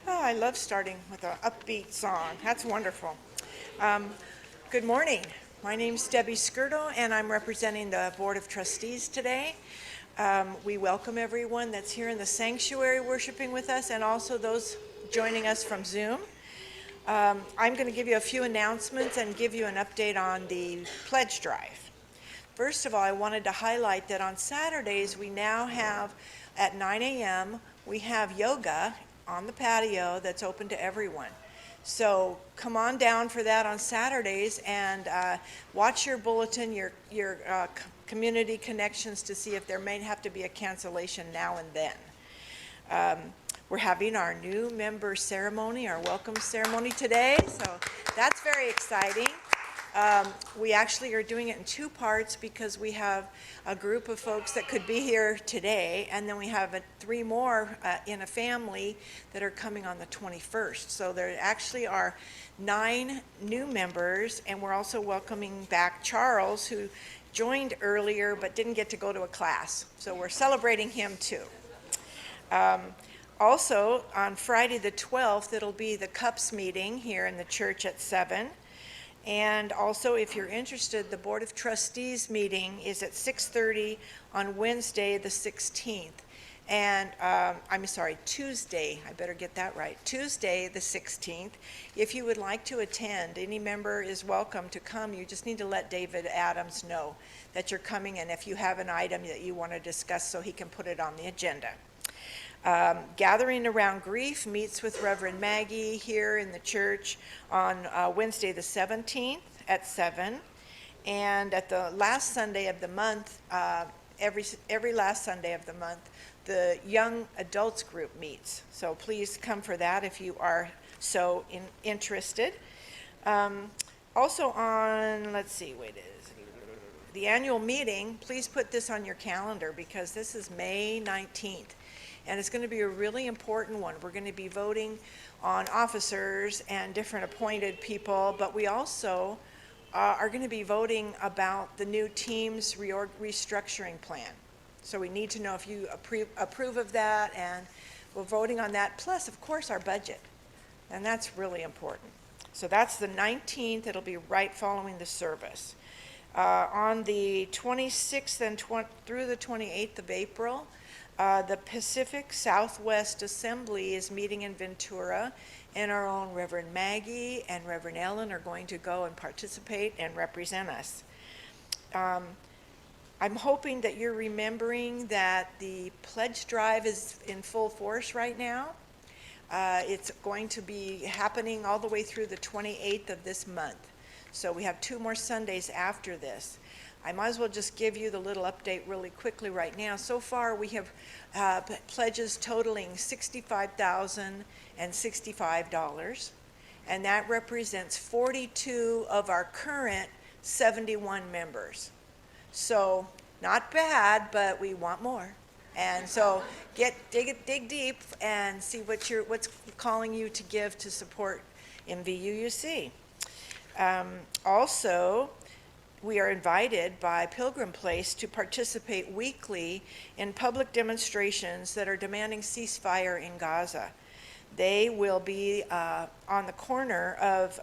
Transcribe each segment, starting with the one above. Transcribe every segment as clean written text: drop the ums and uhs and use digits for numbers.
Oh, I love starting with an upbeat song. That's wonderful. Um, Good morning. My name's Debbie Scurto, and I'm representing the Board of Trustees today. We welcome everyone that's here in the sanctuary worshiping with us, and also those joining us from Zoom. I'm going to give you a few announcements and give you an update on the pledge drive. First of all, I wanted to highlight that on Saturdays, we now have, at 9 a.m., we have yoga on the patio that's open to everyone. So come on down for that on Saturdays and watch your bulletin, your community connections to see if there may have to be a cancellation now and then. We're having our new member ceremony, our welcome ceremony today, so that's very exciting. We actually are doing it in two parts because we have a group of folks that could be here today, and then we have three more in a family that are coming on the 21st. So there actually are 9 new members, and we're also welcoming back Charles, who joined earlier but didn't get to go to a class. So we're celebrating him too. Also, on Friday the 12th, it'll be the CUPS meeting here in the church at 7. And also, if you're interested, the Board of Trustees meeting is at 6:30 on Wednesday the 16th. And, Tuesday, I better get that right, Tuesday the 16th. If you would like to attend, any member is welcome to come. You just need to let David Adams know that you're coming, and if you have an item that you want to discuss so he can put it on the agenda. Gathering Around Grief meets with Reverend Maggie here in the church on Wednesday the 17th at 7. And at the last Sunday of the month, every last Sunday of the month, the young adults group meets. So please come for that if you are so interested. Also on, the annual meeting, please put this on your calendar because this is May 19th. And it's going to be a really important one. We're going to be voting on officers and different appointed people, but we also are going to be voting about the new team's restructuring plan. So we need to know if you approve of that, and we're voting on that, plus, of course, our budget. And that's really important. So that's the 19th. It'll be right following the service. On the 26th and through the 28th of April, the Pacific Southwest Assembly is meeting in Ventura, and our own Reverend Maggie and Reverend Ellen are going to go and participate and represent us. I'm hoping that you're remembering that the pledge drive is in full force right now. It's going to be happening all the way through the 28th of this month. So we have 2 more Sundays after this. I might as well just give you the little update really quickly right now. So far, we have pledges totaling $65,065, and that represents 42 of our current 71 members. So not bad, but we want more. And so dig deep and see what's calling you to give to support MVUUC. Also, we are invited by Pilgrim Place to participate weekly in public demonstrations that are demanding ceasefire in Gaza. They will be on the corner of,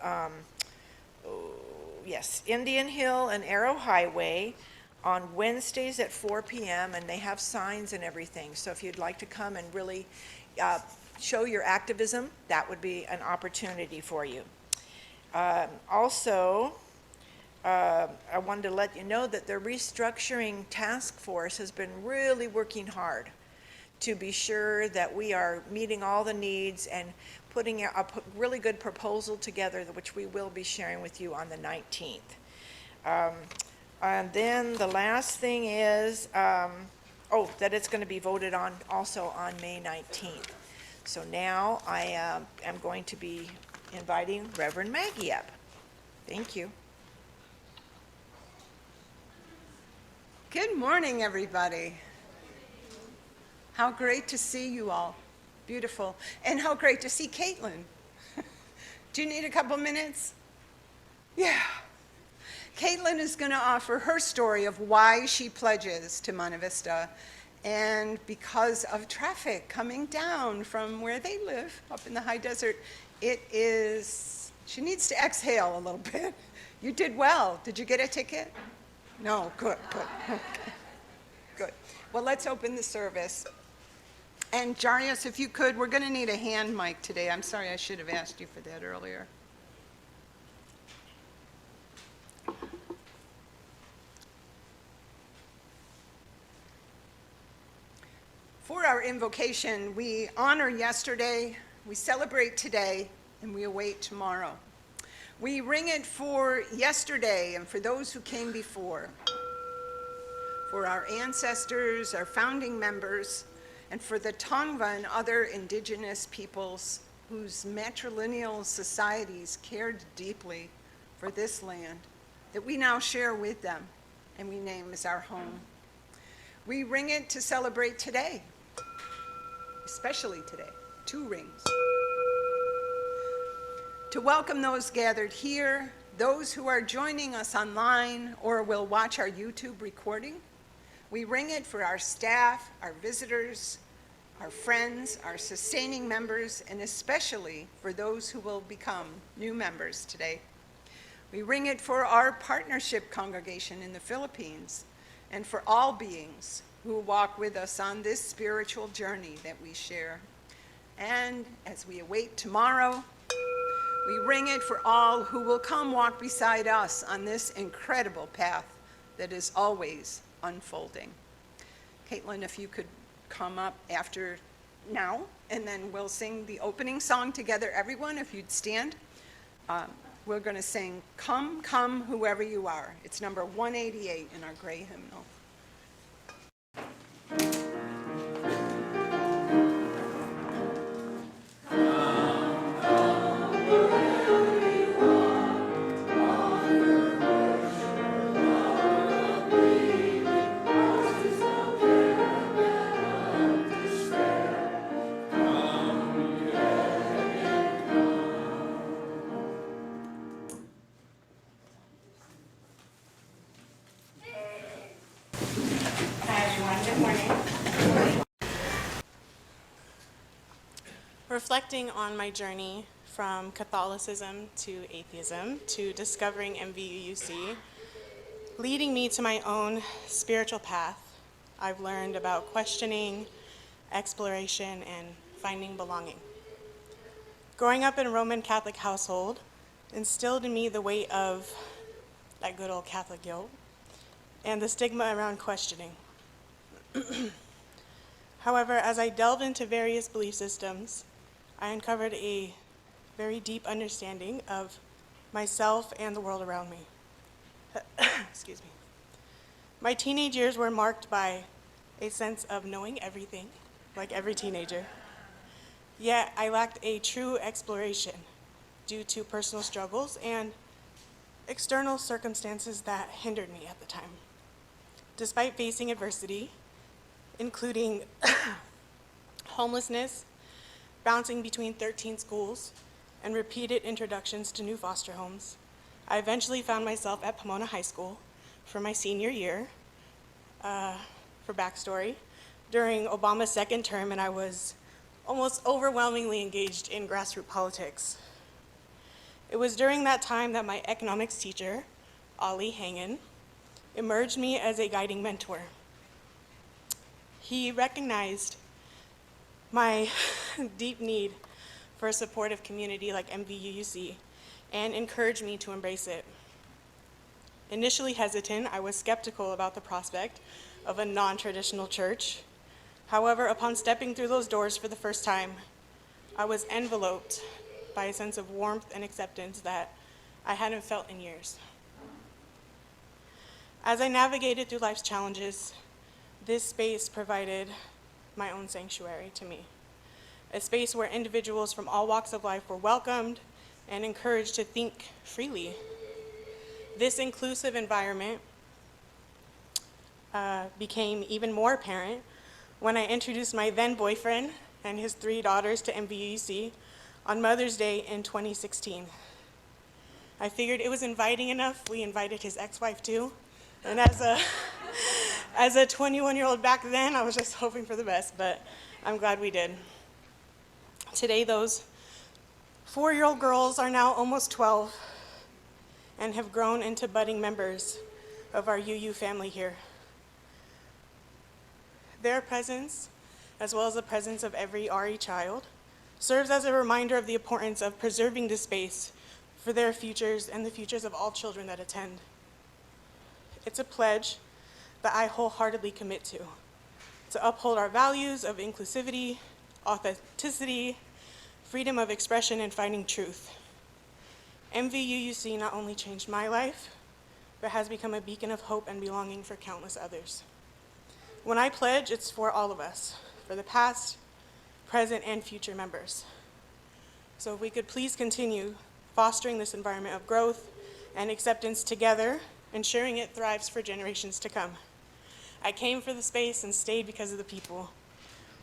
Indian Hill and Arrow Highway on Wednesdays at 4 p.m., and they have signs and everything. So if you'd like to come and really show your activism, that would be an opportunity for you. Also, I wanted to let you know that the restructuring task force has been really working hard to be sure that we are meeting all the needs and putting a really good proposal together, which we will be sharing with you on the 19th. And then the last thing is, that it's going to be voted on also on May 19th. So now I am going to be inviting Reverend Maggie up. Thank you. Good morning, everybody. How great to see you all. Beautiful. And how great to see Caitlin. Do you need a couple minutes? Yeah. Caitlin is going to offer her story of why she pledges to Monte Vista And because of traffic coming down from where they live, up in the high desert, she needs to exhale a little bit. You did well. Did you get a ticket? No, good. Okay. Good. Well, let's open the service. And Jarius, if you could, we're going to need a hand mic today. I'm sorry, I should have asked you for that earlier. For our invocation, we honor yesterday, we celebrate today, and we await tomorrow. We ring it for yesterday and for those who came before, for our ancestors, our founding members, and for the Tongva and other indigenous peoples whose matrilineal societies cared deeply for this land that we now share with them and we name as our home. We ring it to celebrate today, especially today, 2 rings. To welcome those gathered here, those who are joining us online or will watch our YouTube recording. We ring it for our staff, our visitors, our friends, our sustaining members, and especially for those who will become new members today. We ring it for our partnership congregation in the Philippines and for all beings who walk with us on this spiritual journey that we share. And as we await tomorrow, we ring it for all who will come walk beside us on this incredible path that is always unfolding. Caitlin, if you could come up after now, and then we'll sing the opening song together. Everyone, if you'd stand. We're going to sing Come, Come, Whoever You Are. It's number 188 in our gray hymnal. Reflecting on my journey from Catholicism to atheism to discovering MVUUC, leading me to my own spiritual path, I've learned about questioning, exploration, and finding belonging. Growing up in a Roman Catholic household instilled in me the weight of that good old Catholic guilt and the stigma around questioning. However, as I delved into various belief systems, I uncovered a very deep understanding of myself and the world around me. Excuse me. My teenage years were marked by a sense of knowing everything, like every teenager. Yet I lacked a true exploration due to personal struggles and external circumstances that hindered me at the time. Despite facing adversity, including homelessness, bouncing between 13 schools, and repeated introductions to new foster homes, I eventually found myself at Pomona High School for my senior year. For backstory, during Obama's second term, and I was almost overwhelmingly engaged in grassroots politics. It was during that time that my economics teacher, Ollie Hangen, emerged me as a guiding mentor. He recognized my deep need for a supportive community like MVUUC and encouraged me to embrace it. Initially hesitant, I was skeptical about the prospect of a non-traditional church. However, upon stepping through those doors for the first time, I was enveloped by a sense of warmth and acceptance that I hadn't felt in years. As I navigated through life's challenges, this space provided my own sanctuary to me, a space where individuals from all walks of life were welcomed and encouraged to think freely. This inclusive environment became even more apparent when I introduced my then boyfriend and his 3 daughters to MVUC on Mother's Day in 2016. I figured it was inviting enough, we invited his ex-wife too. And As a 21-year-old back then, I was just hoping for the best, but I'm glad we did. Today, those 4-year-old girls are now almost 12 and have grown into budding members of our UU family here. Their presence, as well as the presence of every RE child, serves as a reminder of the importance of preserving this space for their futures and the futures of all children that attend. It's a pledge that I wholeheartedly commit to uphold our values of inclusivity, authenticity, freedom of expression, and finding truth. MVUUC not only changed my life, but has become a beacon of hope and belonging for countless others. When I pledge, it's for all of us, for the past, present, and future members. So if we could please continue fostering this environment of growth and acceptance together, ensuring it thrives for generations to come. I came for the space and stayed because of the people.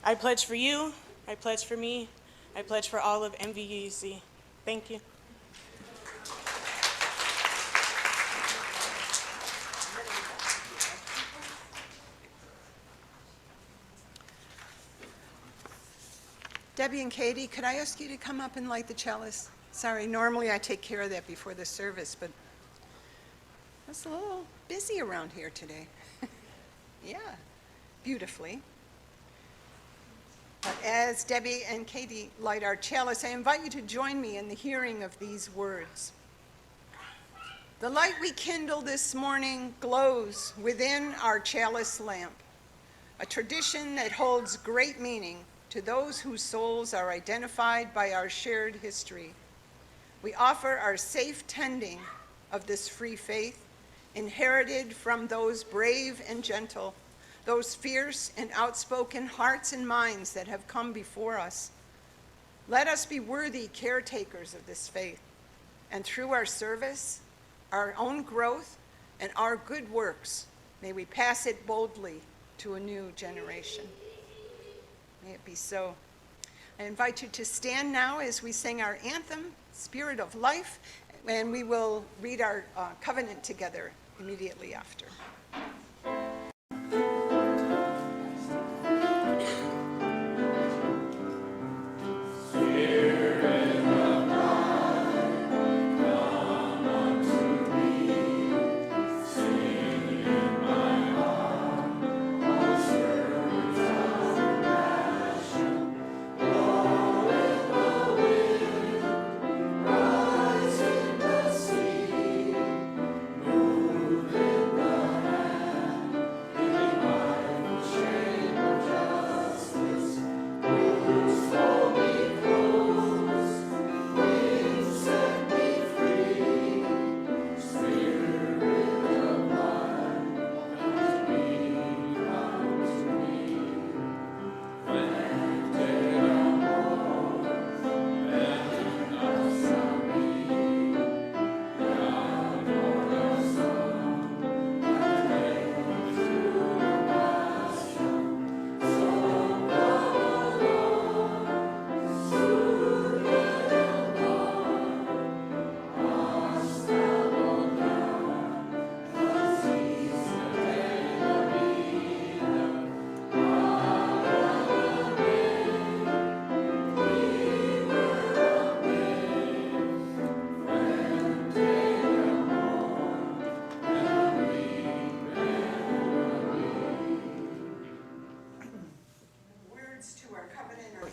I pledge for you, I pledge for me, I pledge for all of MVUUC. Thank you. Debbie and Katie, could I ask you to come up and light the chalice? Sorry, normally I take care of that before the service, but it's a little busy around here today. Yeah, beautifully. But as Debbie and Katie light our chalice, I invite you to join me in the hearing of these words. The light we kindle this morning glows within our chalice lamp, a tradition that holds great meaning to those whose souls are identified by our shared history. We offer our safe tending of this free faith, inherited from those brave and gentle, those fierce and outspoken hearts and minds that have come before us. Let us be worthy caretakers of this faith, and through our service, our own growth, and our good works, may we pass it boldly to a new generation. May it be so. I invite you to stand now as we sing our anthem, Spirit of Life, and we will read our covenant together immediately after.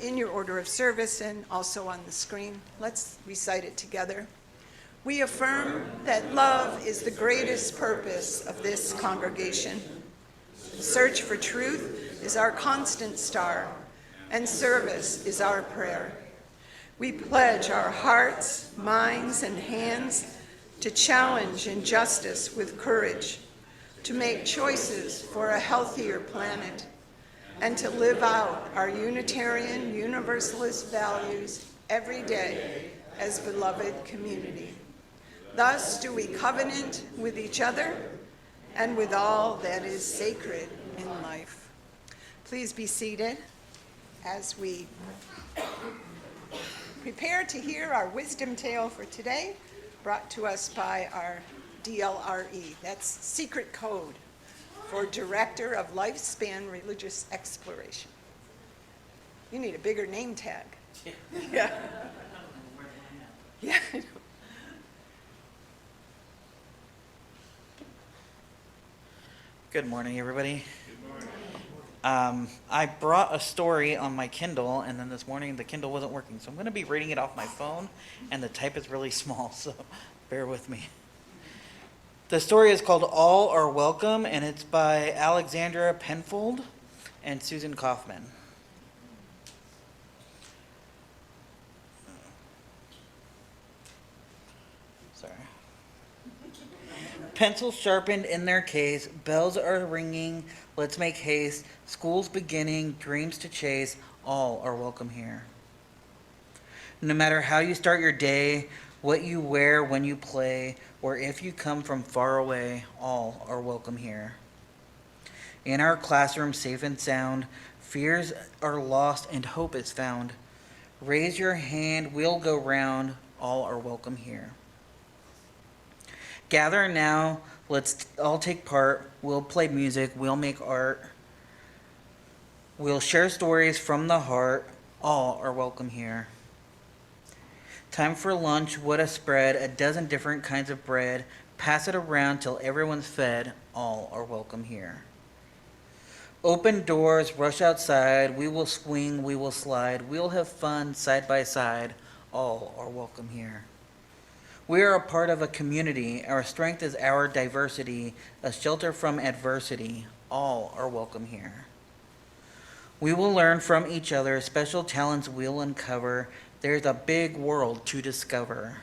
In your order of service and also on the screen. Let's recite it together. We affirm that love is the greatest purpose of this congregation. Search for truth is our constant star, and service is our prayer. We pledge our hearts, minds, and hands to challenge injustice with courage, to make choices for a healthier planet, and to live out our Unitarian Universalist values every day as beloved community. Thus do we covenant with each other and with all that is sacred in life. Please be seated as we prepare to hear our wisdom tale for today, brought to us by our DLRE. That's secret code for Director of Lifespan Religious Exploration. You need a bigger name tag. Yeah. Yeah. Good morning, everybody. I brought a story on my Kindle, and then this morning the Kindle wasn't working, so I'm going to be reading it off my phone, and the type is really small, so bear with me. The story is called All Are Welcome, and it's by Alexandra Penfold and Susan Kaufman. Sorry. Pencils sharpened in their case, bells are ringing, let's make haste, school's beginning, dreams to chase, all are welcome here. No matter how you start your day, what you wear when you play, or if you come from far away, all are welcome here. In our classroom, safe and sound, fears are lost and hope is found. Raise your hand, we'll go round, all are welcome here. Gather now, let's all take part. We'll play music, we'll make art. We'll share stories from the heart. All are welcome here. Time for lunch, what a spread, a dozen different kinds of bread. Pass it around till everyone's fed. All are welcome here. Open doors, rush outside. We will swing, we will slide. We'll have fun side by side. All are welcome here. We are a part of a community. Our strength is our diversity, a shelter from adversity. All are welcome here. We will learn from each other, special talents we'll uncover. There's a big world to discover,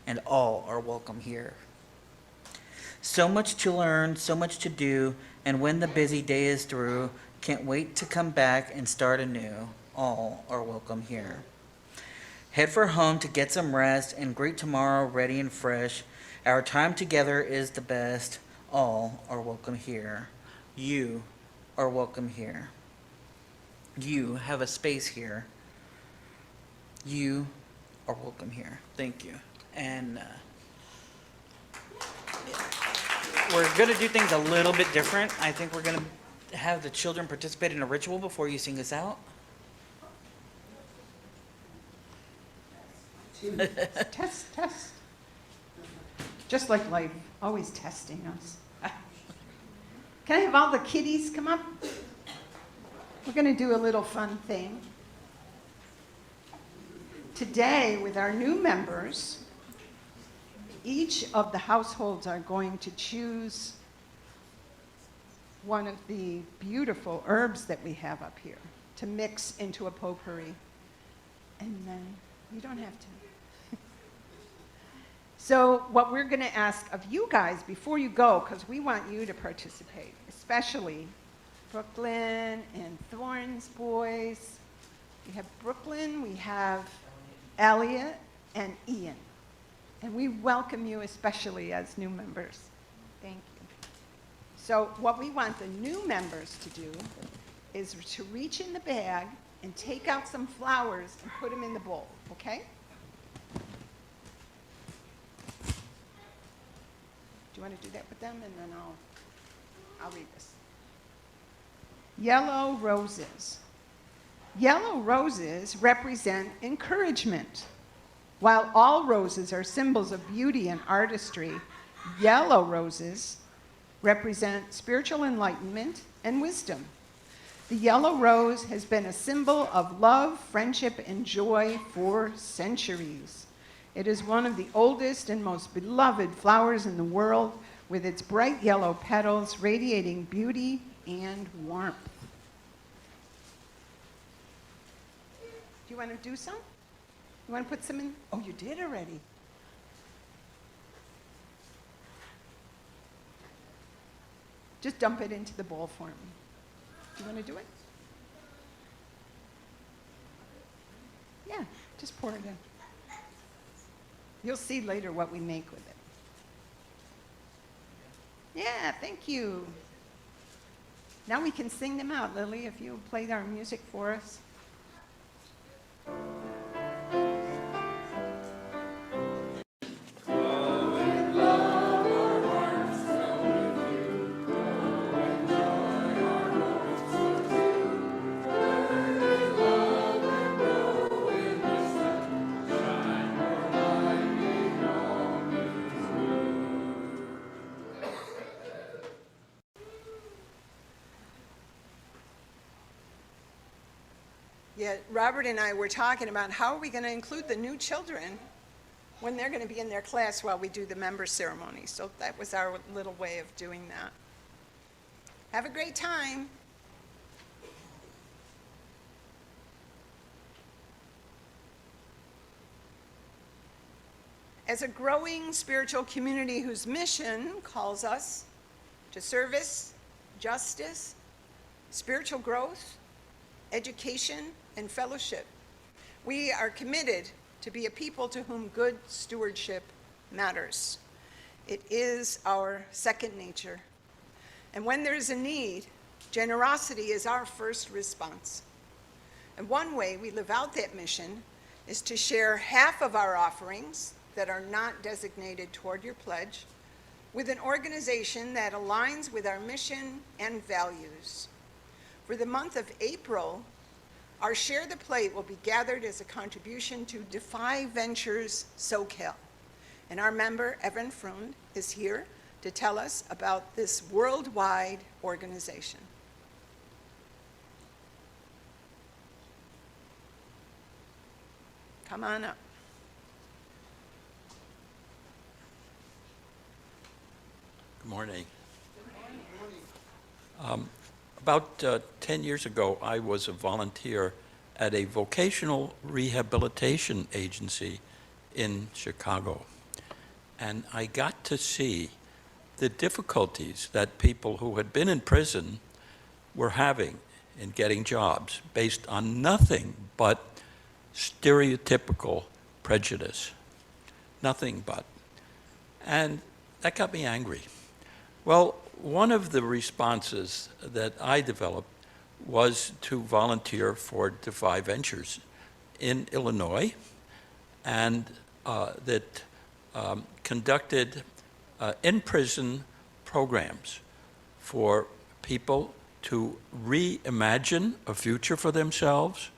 and all are welcome here. So much to learn, so much to do, and when the busy day is through, can't wait to come back and start anew. All are welcome here. Head for home to get some rest and greet tomorrow ready and fresh. Our time together is the best. All are welcome here. You are welcome here. You have a space here. You are welcome here. Thank you. And we're going to do things a little bit different. I think we're going to have the children participate in a ritual before you sing us out. Test. Just like life, always testing us. Can I have all the kiddies come up? We're going to do a little fun thing. Today, with our new members, each of the households are going to choose one of the beautiful herbs that we have up here to mix into a potpourri. And then you don't have to. So what we're going to ask of you guys before you go, because we want you to participate, especially Brooklyn and Thorne's boys. We have Brooklyn, we have Elliot, and Ian. And we welcome you especially as new members. Thank you. So what we want the new members to do is to reach in the bag and take out some flowers and put them in the bowl, okay? Do you want to do that with them? And then I'll read this. Yellow roses. Yellow roses represent encouragement. While all roses are symbols of beauty and artistry, yellow roses represent spiritual enlightenment and wisdom. The yellow rose has been a symbol of love, friendship, and joy for centuries. It is one of the oldest and most beloved flowers in the world, with its bright yellow petals radiating beauty and warmth. Do you want to do some? You want to put some in? Oh, you did already. Just dump it into the bowl for me. Do you want to do it? Yeah, just pour it in. You'll see later what we make with it. Yeah, thank you. Now we can sing them out. Lily, if you play our music for us. yet Robert and I were talking about how are we going to include the new children when they're going to be in their class while we do the member ceremony. So that was our little way of doing that. Have a great time. As a growing spiritual community whose mission calls us to service, justice, spiritual growth, education, and fellowship, we are committed to be a people to whom good stewardship matters. It is our second nature. And when there's a need, generosity is our first response. And one way we live out that mission is to share half of our offerings that are not designated toward your pledge with an organization that aligns with our mission and values. For the month of April, our Share the Plate will be gathered as a contribution to Defy Ventures SoCal. And our member, Reverend, is here to tell us about this worldwide organization. Come on up. Good morning. About 10 years ago, I was a volunteer at a vocational rehabilitation agency in Chicago. And I got to see the difficulties that people who had been in prison were having in getting jobs based on nothing but stereotypical prejudice. Nothing but. And that got me angry. Well, one of the responses that I developed was to volunteer for Defy Ventures in Illinois, and that conducted in-prison programs for people to reimagine a future for themselves,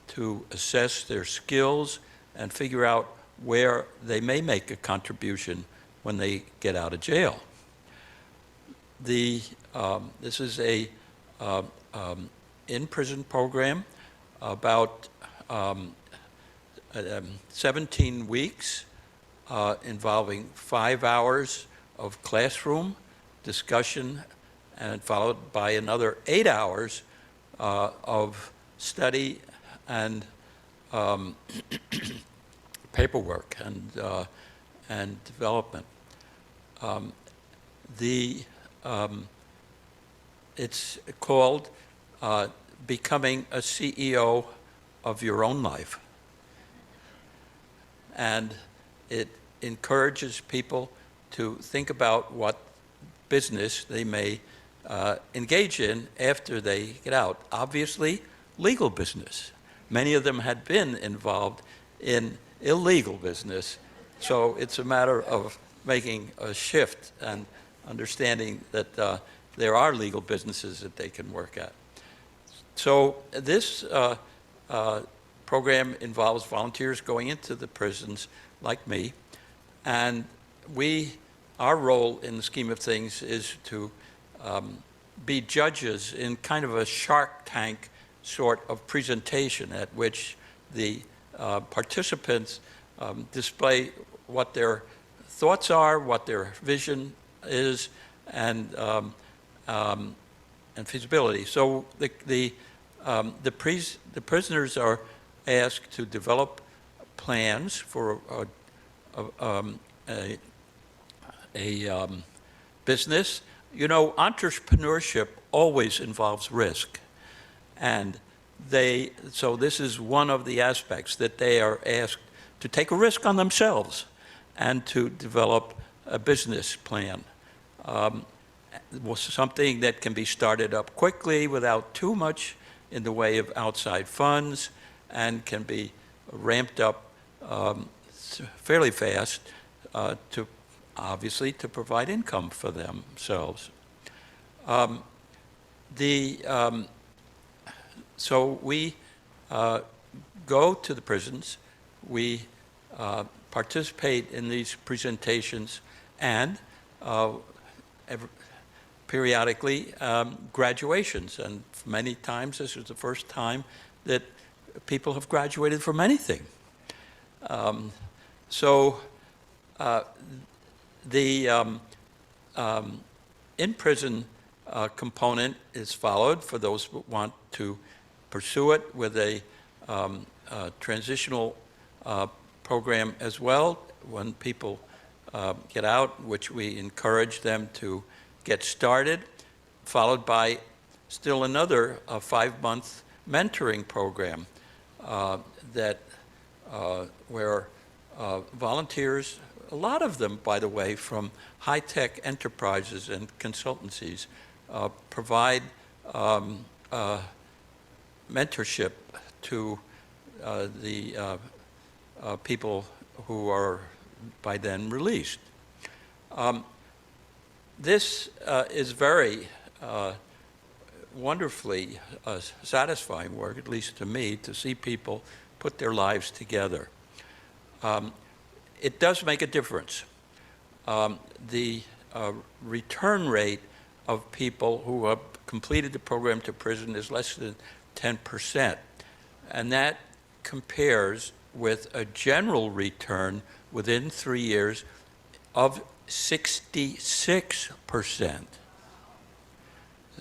to assess their skills, and figure out where they may make a contribution when they get out of jail. This is a in-prison program about 17 weeks involving 5 hours of classroom discussion and followed by another 8 hours of study and paperwork and development. It's called Becoming a CEO of Your Own Life. And it encourages people to think about what business they may engage in after they get out. Obviously, legal business. Many of them had been involved in illegal business, so it's a matter of making a shift and understanding that there are legal businesses that they can work at. So this program involves volunteers going into the prisons like me, and our role in the scheme of things is to be judges in kind of a Shark Tank sort of presentation at which the participants display what their thoughts are, what their vision is, and feasibility. So the prisoners are asked to develop plans for a business. You know, entrepreneurship always involves risk, and so this is one of the aspects that they are asked to take a risk on themselves and to develop a business plan. Something that can be started up quickly without too much in the way of outside funds and can be ramped up fairly fast to obviously to provide income for themselves. So we go to the prisons, we participate in these presentations, and periodically graduations. And many times this is the first time that people have graduated from anything. So the in-prison component is followed for those who want to pursue it with a transitional program as well when people get out, which we encourage them to get started, followed by still another 5-month mentoring program where volunteers, a lot of them, by the way, from high-tech enterprises and consultancies, provide mentorship to the people who are by then released. This is very wonderfully satisfying work, at least to me, to see people put their lives together. It does make a difference. The return rate of people who have completed the program to prison is less than 10%, and that compares with a general return within 3 years of 66%.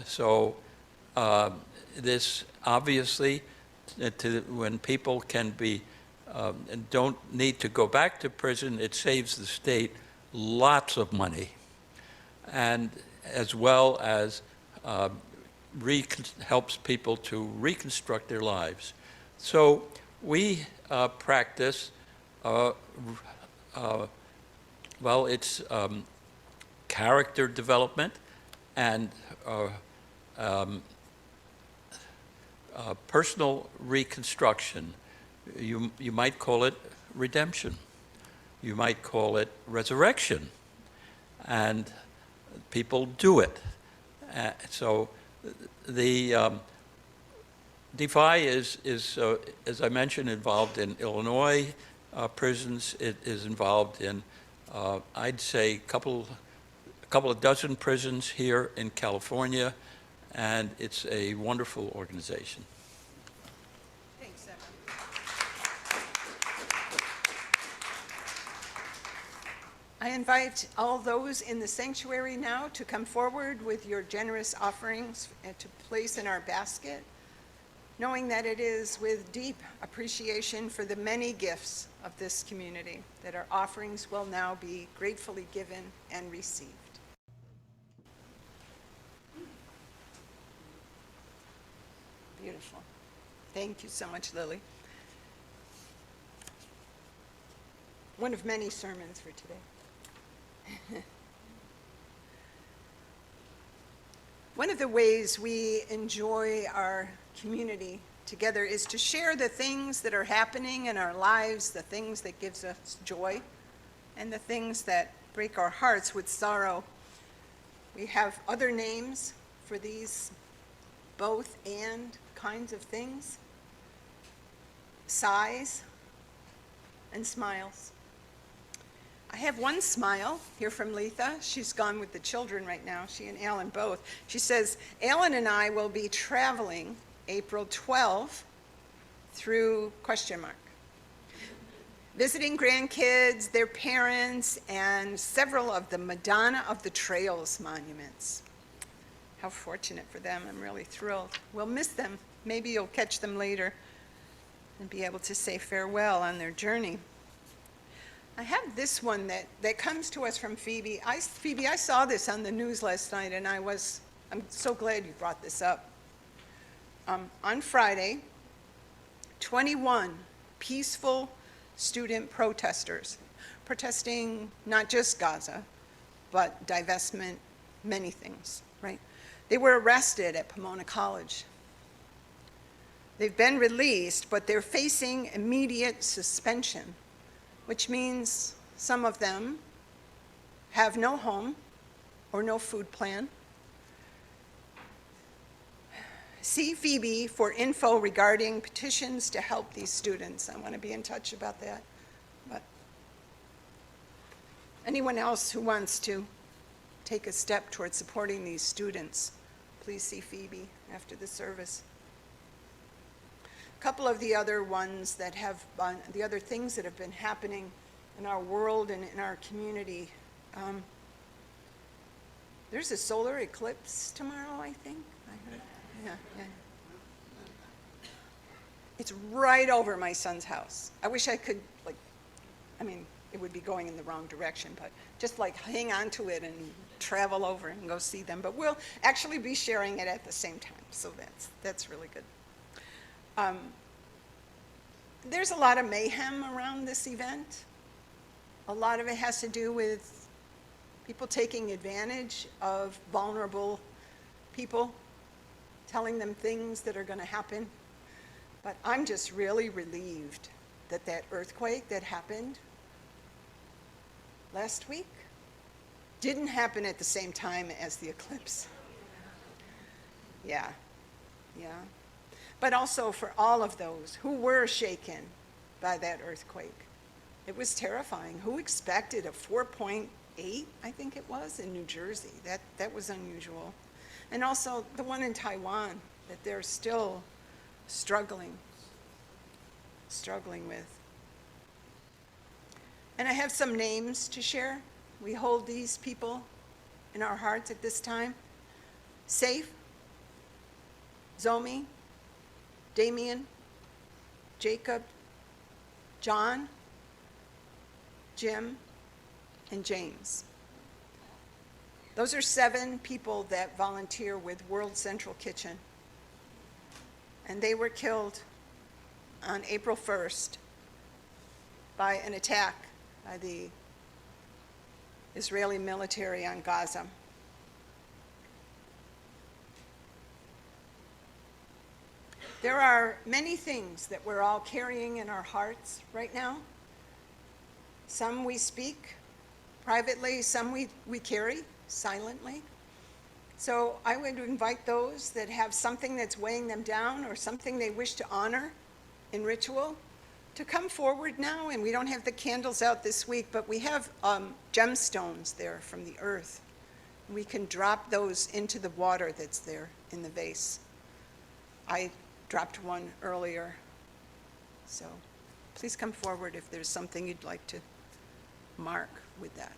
So this obviously, when people can be and don't need to go back to prison, it saves the state lots of money, and as well as helps people to reconstruct their lives. So we practice, well, it's character development and personal reconstruction. You might call it redemption. You might call it resurrection. And people do it. So the Defy is as I mentioned, involved in Illinois prisons. It is involved in, I'd say, a couple of dozen prisons here in California, and it's a wonderful organization. Thanks, Evan. I invite all those in the sanctuary now to come forward with your generous offerings and to place in our basket, knowing that it is with deep appreciation for the many gifts of this community that our offerings will now be gratefully given and received. Beautiful. Thank you so much, Lily. One of many sermons for today. One of the ways we enjoy our community together is to share the things that are happening in our lives, the things that gives us joy, and the things that break our hearts with sorrow. We have other names for these both and kinds of things: sighs and smiles. I have one smile here from Letha. She's gone with the children right now, she and Alan both. She says, Alan and I will be traveling April 12th through ? Visiting grandkids, their parents, and several of the Madonna of the Trails monuments. How fortunate for them. I'm really thrilled. We'll miss them. Maybe you'll catch them later and be able to say farewell on their journey. I have this one that comes to us from Phoebe. Phoebe, I saw this on the news last night, and I'm so glad you brought this up. On Friday, 21 peaceful student protesters, protesting not just Gaza, but divestment, many things, right? They were arrested at Pomona College. They've been released, but they're facing immediate suspension, which means some of them have no home or no food plan. See Phoebe for info regarding petitions to help these students. I want to be in touch about that. But anyone else who wants to take a step towards supporting these students, please see Phoebe after the service. couple of the other ones that have, the other things that have been happening in our world and in our community. There's a solar eclipse tomorrow, I think. I heard. Yeah. It's right over my son's house. I wish I could, it would be going in the wrong direction, but just hang on to it and travel over and go see them. But we'll actually be sharing it at the same time, so that's really good. There's a lot of mayhem around this event. A lot of it has to do with people taking advantage of vulnerable people, telling them things that are going to happen. But I'm just really relieved that that earthquake that happened last week didn't happen at the same time as the eclipse. Yeah. But also for all of those who were shaken by that earthquake. It was terrifying. Who expected a 4.8, I think it was, in New Jersey? That was unusual. And also the one in Taiwan that they're still struggling with. And I have some names to share. We hold these people in our hearts at this time. Safe, Zomi, Damien, Jacob, John, Jim, and James. Those are 7 people that volunteer with World Central Kitchen. And they were killed on April 1st by an attack by the Israeli military on Gaza. There are many things that we're all carrying in our hearts right now. Some we speak privately, some we carry silently. So I would invite those that have something that's weighing them down or something they wish to honor in ritual to come forward now. And we don't have the candles out this week, but we have gemstones there from the earth. We can drop those into the water that's there in the vase. I dropped one earlier. So please come forward if there's something you'd like to mark with that.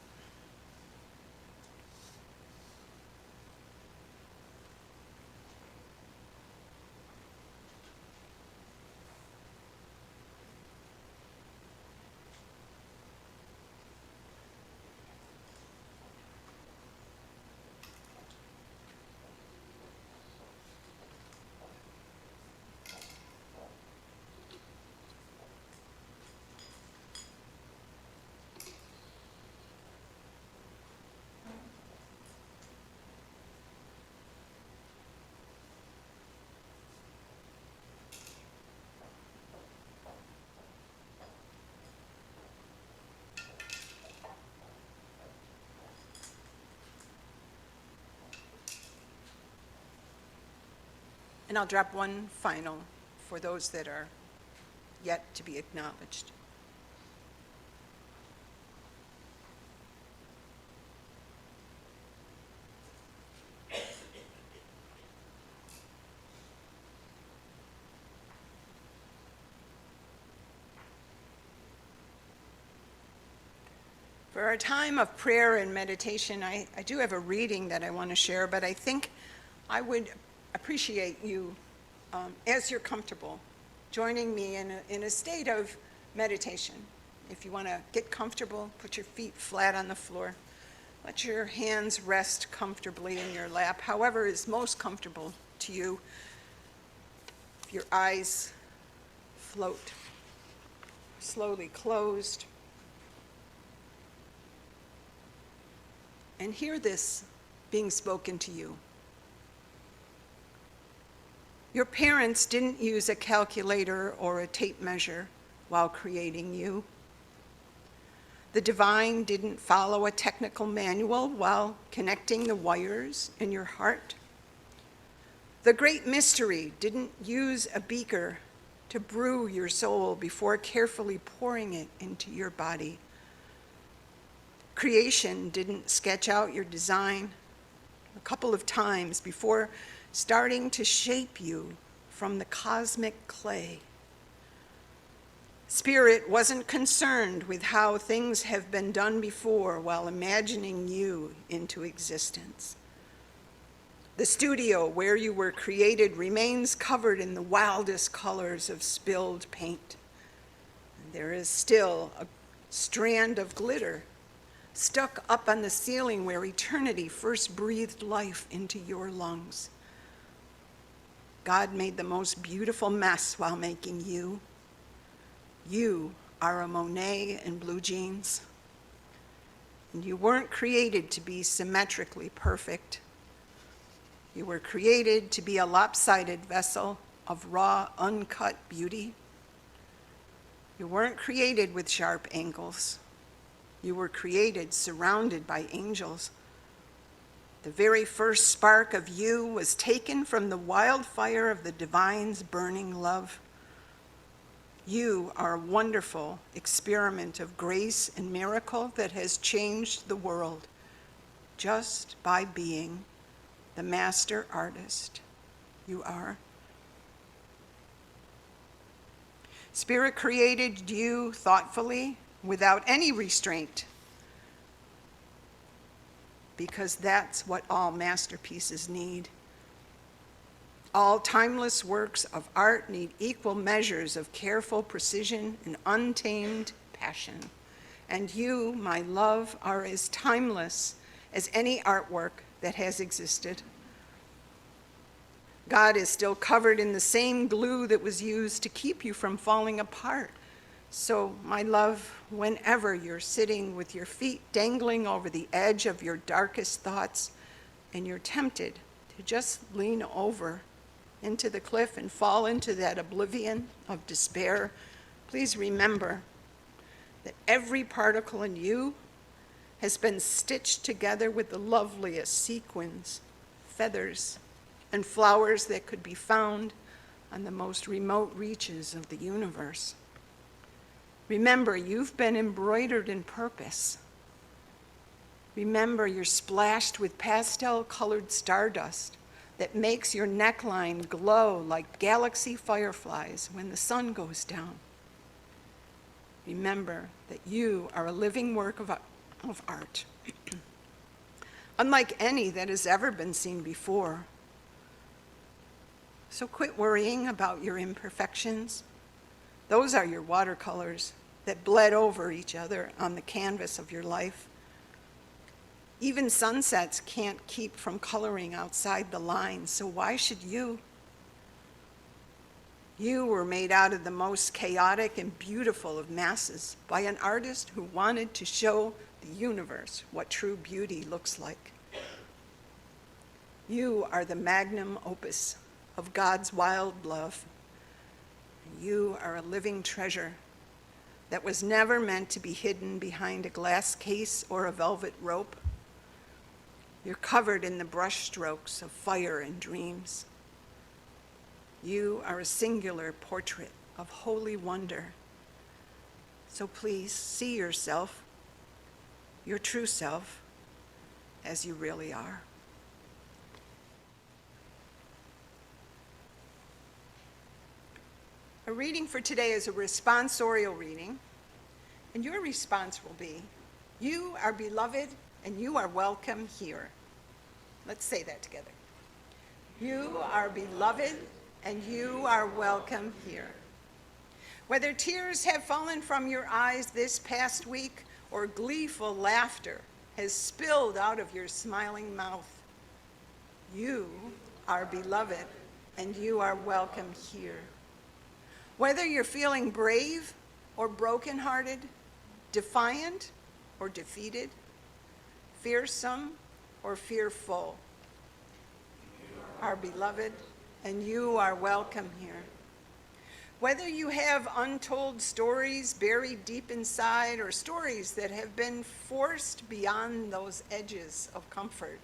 And I'll drop one final for those that are yet to be acknowledged. For our time of prayer and meditation, I do have a reading that I want to share, but I think I would appreciate you, as you're comfortable, joining me in a state of meditation. If you want to get comfortable, put your feet flat on the floor. Let your hands rest comfortably in your lap, however is most comfortable to you. Your eyes float, slowly closed. And hear this being spoken to you. Your parents didn't use a calculator or a tape measure while creating you. The divine didn't follow a technical manual while connecting the wires in your heart. The great mystery didn't use a beaker to brew your soul before carefully pouring it into your body. Creation didn't sketch out your design a couple of times before starting to shape you from the cosmic clay Spirit wasn't concerned with how things have been done before while imagining you into existence. The studio where you were created remains covered in the wildest colors of spilled paint. And there is still a strand of glitter stuck up on the ceiling where eternity first breathed life into your lungs. God made the most beautiful mess while making you. You are a Monet in blue jeans. And you weren't created to be symmetrically perfect. You were created to be a lopsided vessel of raw, uncut beauty. You weren't created with sharp angles. You were created surrounded by angels. The very first spark of you was taken from the wildfire of the divine's burning love. You are a wonderful experiment of grace and miracle that has changed the world just by being the master artist you are. Spirit created you thoughtfully, without any restraint, because that's what all masterpieces need. All timeless works of art need equal measures of careful precision and untamed passion. And you, my love, are as timeless as any artwork that has existed. God is still covered in the same glue that was used to keep you from falling apart. So, my love, whenever you're sitting with your feet dangling over the edge of your darkest thoughts and you're tempted to just lean over into the cliff and fall into that oblivion of despair, please remember that every particle in you has been stitched together with the loveliest sequins, feathers, and flowers that could be found on the most remote reaches of the universe. Remember, you've been embroidered in purpose. Remember, you're splashed with pastel-colored stardust that makes your neckline glow like galaxy fireflies when the sun goes down. Remember that you are a living work of art, unlike any that has ever been seen before. So quit worrying about your imperfections. Those are your watercolors that bled over each other on the canvas of your life. Even sunsets can't keep from coloring outside the lines, so why should you? You were made out of the most chaotic and beautiful of masses by an artist who wanted to show the universe what true beauty looks like. You are the magnum opus of God's wild love. You are a living treasure that was never meant to be hidden behind a glass case or a velvet rope. You're covered in the brush strokes of fire and dreams. You are a singular portrait of holy wonder. So please see yourself, your true self, as you really are. A reading for today is a responsorial reading, and your response will be, you are beloved and you are welcome here. Let's say that together. You are beloved and you are welcome here. Whether tears have fallen from your eyes this past week or gleeful laughter has spilled out of your smiling mouth, you are beloved and you are welcome here. Whether you're feeling brave or brokenhearted, defiant or defeated, fearsome or fearful, are beloved and you are welcome here. Whether you have untold stories buried deep inside or stories that have been forced beyond those edges of comfort,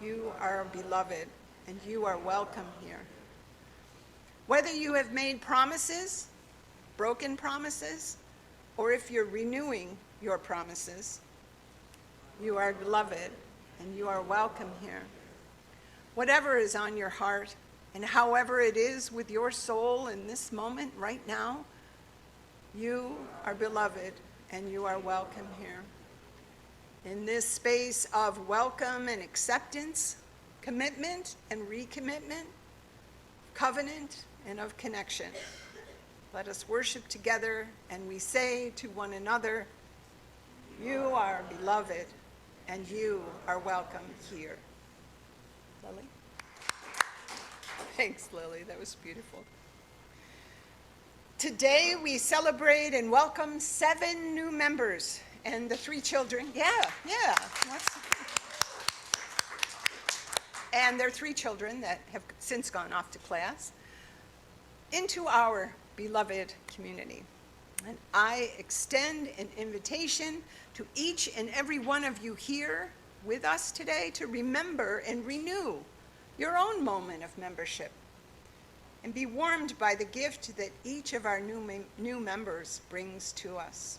you are beloved and you are welcome here. Whether you have made promises, broken promises, or if you're renewing your promises, you are beloved and you are welcome here. Whatever is on your heart and however it is with your soul in this moment right now, You are beloved, and you are welcome here. In this space of welcome and acceptance, commitment and recommitment, covenant and of connection, let us worship together, and we say to one another, you are beloved, and you are welcome here. Lily? Thanks, Lily. That was beautiful. Today, we celebrate and welcome 7 new members and the 3 children. And their 3 children that have since gone off to class into our beloved community. And I extend an invitation to each and every one of you here with us today to remember and renew your own moment of membership and be warmed by the gift that each of our new members brings to us.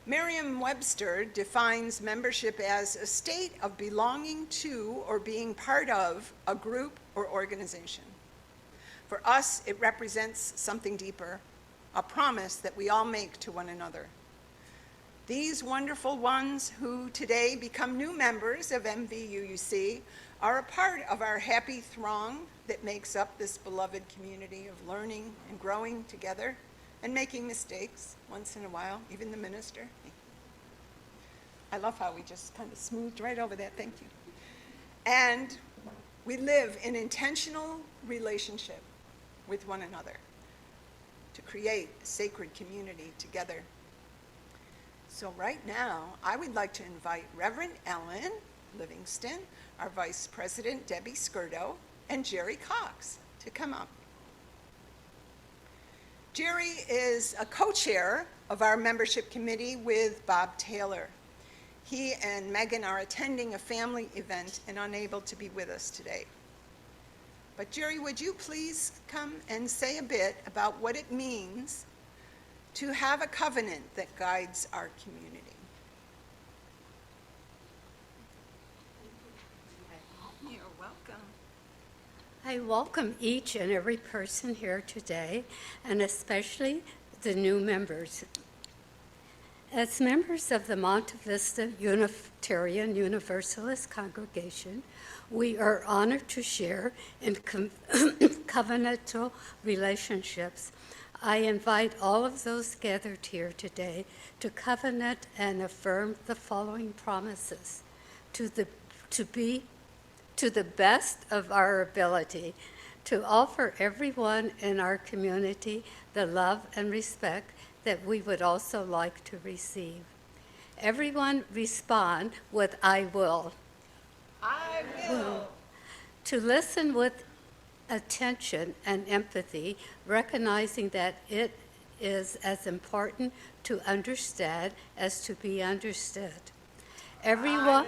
Merriam-Webster defines membership as a state of belonging to or being part of a group or organization. For us, it represents something deeper, a promise that we all make to one another. These wonderful ones who today become new members of MVUUC are a part of our happy throng that makes up this beloved community of learning and growing together and making mistakes once in a while, even the minister. I love how we just kind of smoothed right over that, thank you. And we live in intentional relationship with one another to create a sacred community together. So right now, I would like to invite Reverend Ellen Livingston, our Vice President Debbi Scurto, and Gerry Cox to come up. Gerry is a co-chair of our membership committee with Bob Taylor. He and Megan are attending a family event and unable to be with us today. But Gerry, would you please come and say a bit about what it means to have a covenant that guides our community? You're welcome. I welcome each and every person here today, and especially the new members. As members of the Monte Vista Unitarian Universalist congregation, we are honored to share in covenantal relationships. I invite all of those gathered here today to covenant and affirm the following promises: to the best of our ability, to offer everyone in our community the love and respect that we would also like to receive. Everyone respond with "I will." I will. To listen with attention and empathy, recognizing that it is as important to understand as to be understood. Everyone,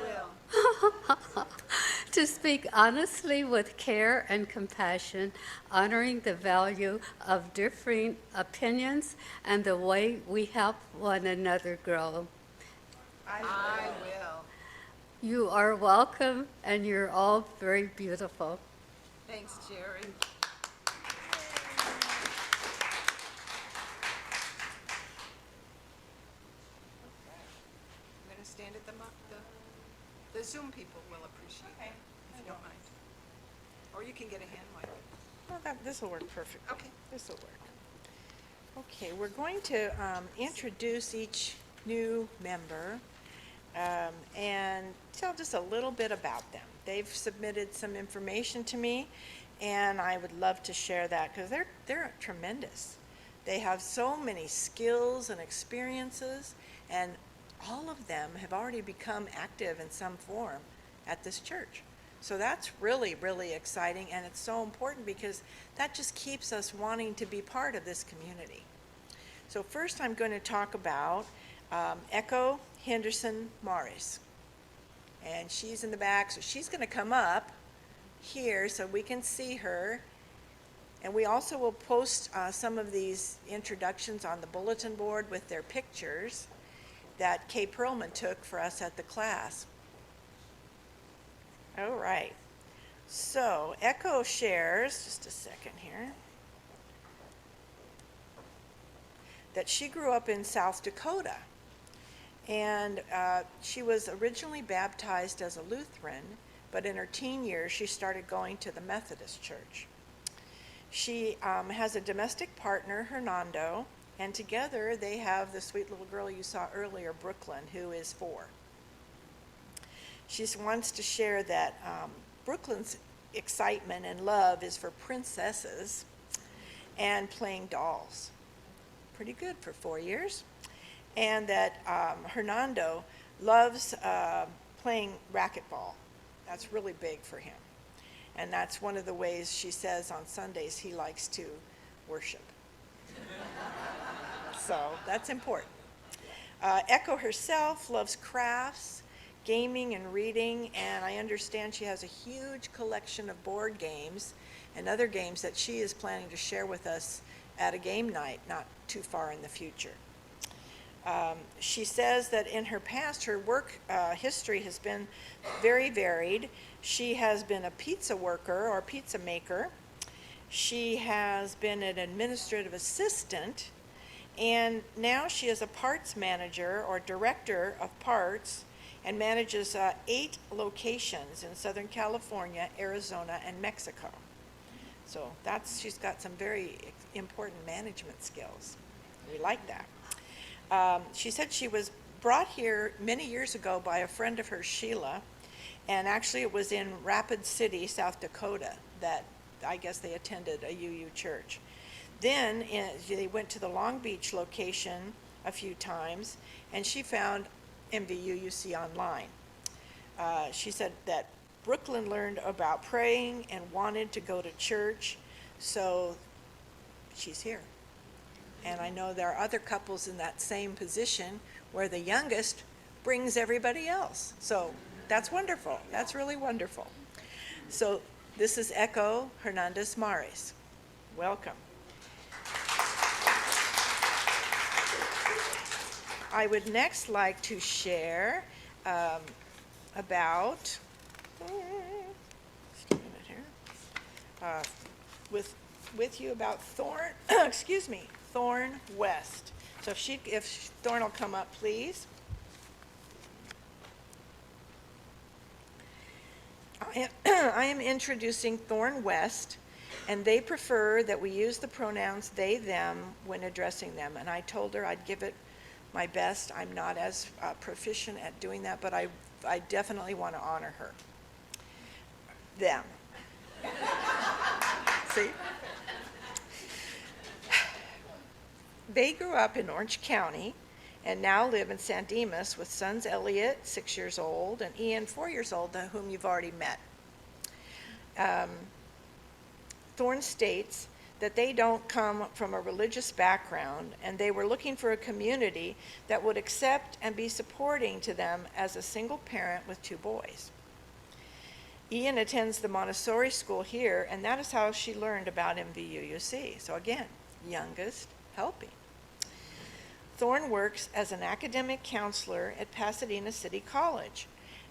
to speak honestly with care and compassion, honoring the value of differing opinions and the way we help one another grow. I will. You are welcome, and you're all very beautiful. Thanks, Gerry. I'm going to stand at the Zoom people will appreciate it, if you don't mind. Or you can get a hand wipe. Well, this will work perfectly. Okay. This will work. Okay, we're going to introduce each new member and tell just a little bit about them. They've submitted some information to me, and I would love to share that because they're tremendous. They have so many skills and experiences, and all of them have already become active in some form at this church. So that's really, really exciting, and it's so important because that just keeps us wanting to be part of this community. So first I'm going to talk about Echo Henderson Morris. And she's in the back, so she's going to come up here so we can see her. And we also will post some of these introductions on the bulletin board with their pictures that Kay Perlman took for us at the class. All right. So Echo shares, just a second here, that she grew up in South Dakota. And she was originally baptized as a Lutheran, but in her teen years, she started going to the Methodist Church. She has a domestic partner, Hernando, and together they have the sweet little girl you saw earlier, Brooklyn, who is 4. She wants to share that Brooklyn's excitement and love is for princesses and playing dolls. Pretty good for 4 years. And that Hernando loves playing racquetball. That's really big for him. And that's one of the ways she says on Sundays he likes to worship. So that's important. Echo herself loves crafts, gaming, and reading, and I understand she has a huge collection of board games and other games that she is planning to share with us at a game night not too far in the future. She says that in her past, her work history has been very varied. She has been a pizza worker or pizza maker. She has been an administrative assistant, and now she is a parts manager or director of parts and manages 8 locations in Southern California, Arizona, and Mexico. So she's got some very important management skills. We like that. She said she was brought here many years ago by a friend of hers, Sheila, and actually it was in Rapid City, South Dakota, that I guess they attended a UU church. Then they went to the Long Beach location a few times, and she found MVUUC online. She said that Brooklyn learned about praying and wanted to go to church, so she's here. And I know there are other couples in that same position where the youngest brings everybody else. So that's wonderful. That's really wonderful. So this is Echo Hernandez Mares. Welcome. I would next like to share about, just a minute here, with you about Thorn, excuse me, Thorn West. So if Thorn will come up, please. I am introducing Thorn West, and they prefer that we use the pronouns they, them when addressing them. And I told her I'd give it my best. I'm not as proficient at doing that, but I definitely want to honor her. Them. See? They grew up in Orange County and now live in San Dimas with sons Elliot, 6 years old, and Ian, 4 years old, whom you've already met. Thorne states that they don't come from a religious background, and they were looking for a community that would accept and be supporting to them as a single parent with 2 boys. Ian attends the Montessori school here, and that is how she learned about MVUUC. So again, youngest helping. Thorne works as an academic counselor at Pasadena City College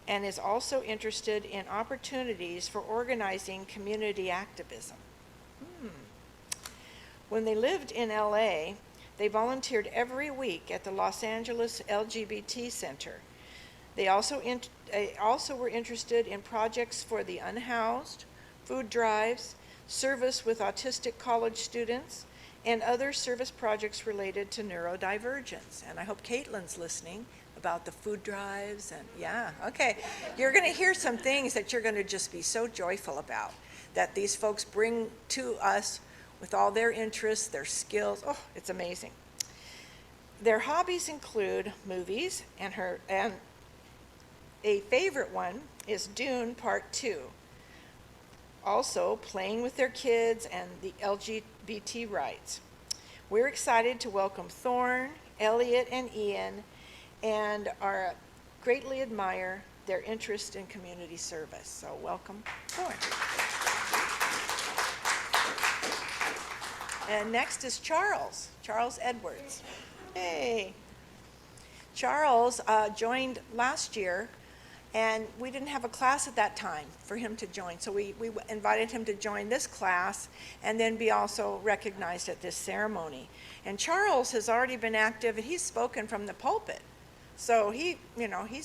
and is also interested in opportunities for organizing community activism. When they lived in LA, they volunteered every week at the Los Angeles LGBT Center. They also were interested in projects for the unhoused, food drives, service with autistic college students, and other service projects related to neurodivergence. And I hope Caitlin's listening about the food drives and yeah, okay. You're gonna hear some things that you're gonna just be so joyful about, that these folks bring to us with all their interests, their skills. Oh, it's amazing. Their hobbies include movies, and a favorite one is Dune Part 2. Also, playing with their kids and the LGBT rights. We're excited to welcome Thorne, Elliot, and Ian, and greatly admire their interest in community service. So welcome, Thorne. And next is Charles Edwards. Hey. Charles joined last year And we didn't have a class at that time for him to join, so we invited him to join this class and then be also recognized at this ceremony. And Charles has already been active, and he's spoken from the pulpit. So he's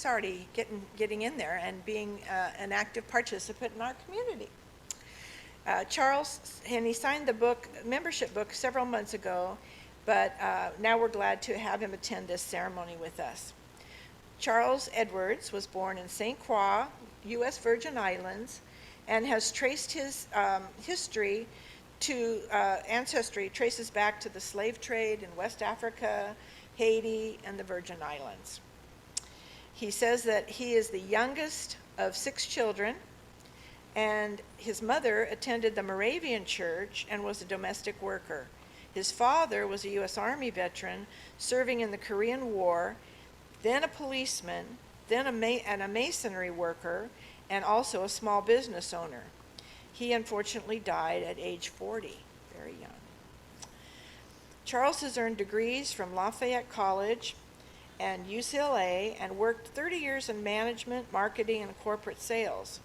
already getting in there and being an active participant in our community. Charles, and he signed the membership book several months ago, but now we're glad to have him attend this ceremony with us. Charles Edwards was born in St. Croix, U.S. Virgin Islands, and has traced his ancestry traces back to the slave trade in West Africa, Haiti, and the Virgin Islands. He says that he is the youngest of 6 children, and his mother attended the Moravian Church and was a domestic worker. His father was a U.S. Army veteran serving in the Korean War, then a policeman, then a masonry worker, and also a small business owner. He unfortunately died at age 40, very young. Charles has earned degrees from Lafayette College and UCLA and worked 30 years in management, marketing, and corporate sales.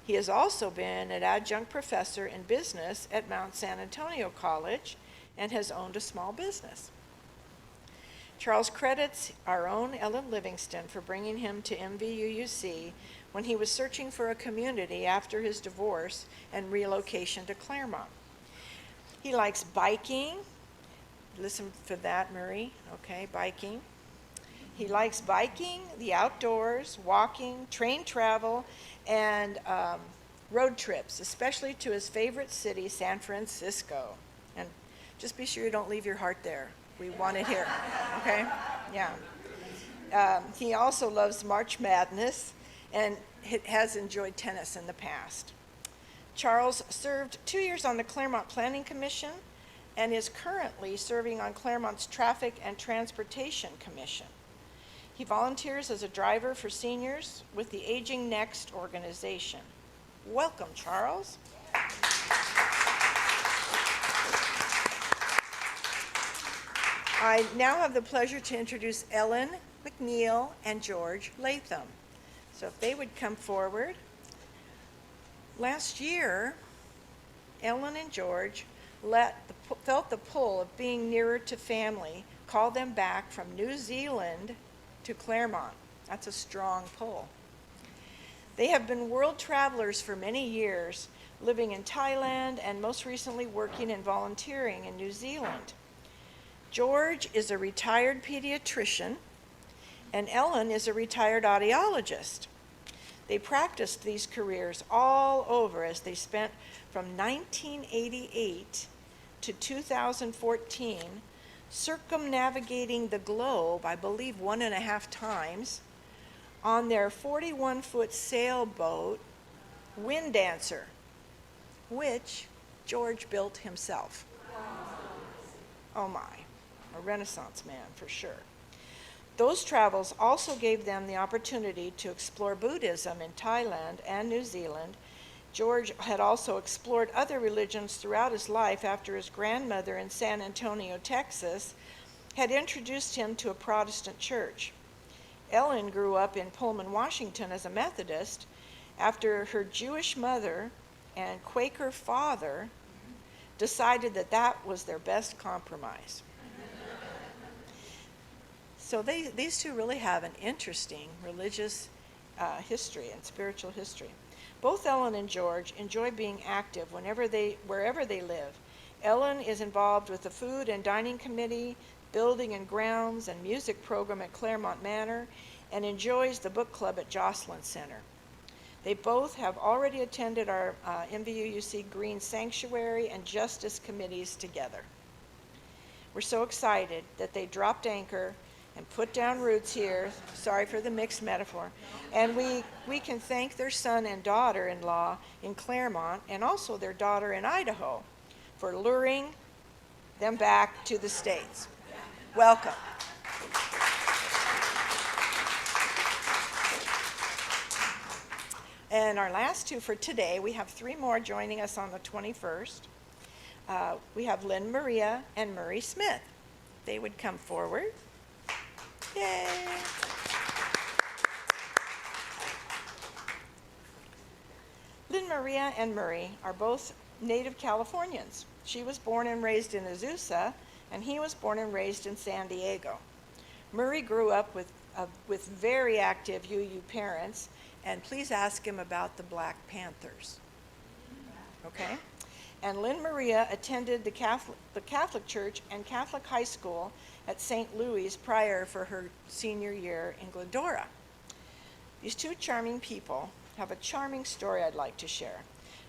He has also been an adjunct professor in business at Mount San Antonio College and has owned a small business. Charles credits our own Ellen Livingston for bringing him to MVUUC when he was searching for a community after his divorce and relocation to Claremont. He likes biking. Listen for that, Murray. Okay, biking. He likes biking, the outdoors, walking, train travel, and road trips, especially to his favorite city, San Francisco. And just be sure you don't leave your heart there. We want it here, okay? Yeah. He also loves March Madness and has enjoyed tennis in the past. Charles served 2 years on the Claremont Planning Commission and is currently serving on Claremont's Traffic and Transportation Commission. He volunteers as a driver for seniors with the Aging Next organization. Welcome, Charles. I now have the pleasure to introduce Ellen McNeil and George Latham. So if they would come forward. Last year, Ellen and George felt the pull of being nearer to family, called them back from New Zealand to Claremont. That's a strong pull. They have been world travelers for many years, living in Thailand and most recently working and volunteering in New Zealand. George is a retired pediatrician, and Ellen is a retired audiologist. They practiced these careers all over as they spent from 1988 to 2014 circumnavigating the globe, I believe 1.5 times, on their 41-foot sailboat, Wind Dancer, which George built himself. Oh my. A Renaissance man, for sure. Those travels also gave them the opportunity to explore Buddhism in Thailand and New Zealand. George had also explored other religions throughout his life after his grandmother in San Antonio, Texas, had introduced him to a Protestant church. Ellen grew up in Pullman, Washington as a Methodist after her Jewish mother and Quaker father decided that that was their best compromise. So these two really have an interesting religious history and spiritual history. Both Ellen and George enjoy being active wherever they live. Ellen is involved with the Food and Dining Committee, Building and Grounds, and Music program at Claremont Manor, and enjoys the book club at Jocelyn Center. They both have already attended our MVUUC Green Sanctuary and Justice committees together. We're so excited that they dropped anchor and put down roots here, sorry for the mixed metaphor, and we can thank their son and daughter-in-law in Claremont and also their daughter in Idaho for luring them back to the States. Welcome. And our last two for today, we have 3 more joining us on the 21st. We have Lynn Maria and Murray Smith. They would come forward. Yay. Maria and Murray are both native Californians. She was born and raised in Azusa, and he was born and raised in San Diego. Murray grew up with very active UU parents, and please ask him about the Black Panthers. Okay? And Lynn Maria attended the Catholic Church and Catholic High School at St. Louis prior for her senior year in Glendora. These two charming people have a charming story I'd like to share.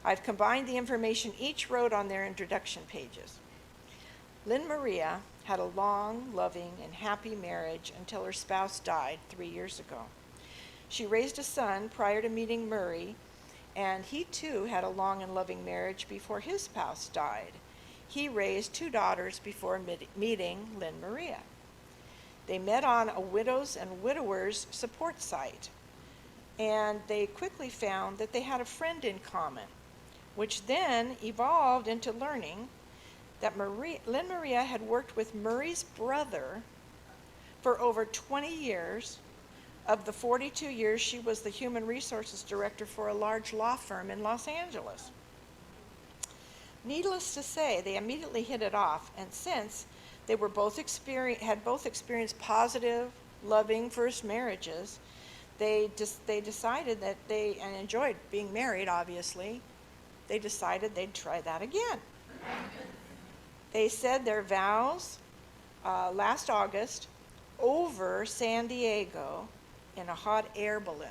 I've combined the information each wrote on their introduction pages. Lynn Maria had a long, loving, and happy marriage until her spouse died 3 years ago. She raised a son prior to meeting Murray, and he too had a long and loving marriage before his spouse died. He raised 2 daughters before meeting Lynn Maria. They met on a widows and widowers support site, and they quickly found that they had a friend in common, which then evolved into learning that Lynn Maria had worked with Murray's brother for over 20 years. Of the 42 years, she was the human resources director for a large law firm in Los Angeles. Needless to say, they immediately hit it off, and since they were had both experienced positive, loving first marriages, they decided that and enjoyed being married, obviously, they decided they'd try that again. They said their vows last August over San Diego in a hot air balloon.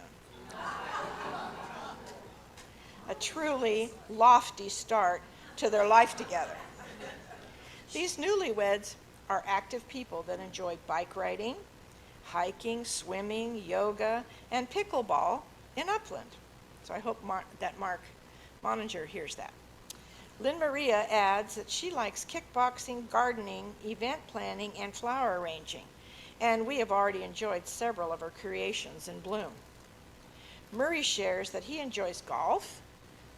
A truly lofty start to their life together. These newlyweds are active people that enjoy bike riding, hiking, swimming, yoga, and pickleball in Upland. So I hope that Mark Moninger hears that. Lynn Maria adds that she likes kickboxing, gardening, event planning, and flower arranging, and we have already enjoyed several of her creations in bloom. Murray shares that he enjoys golf,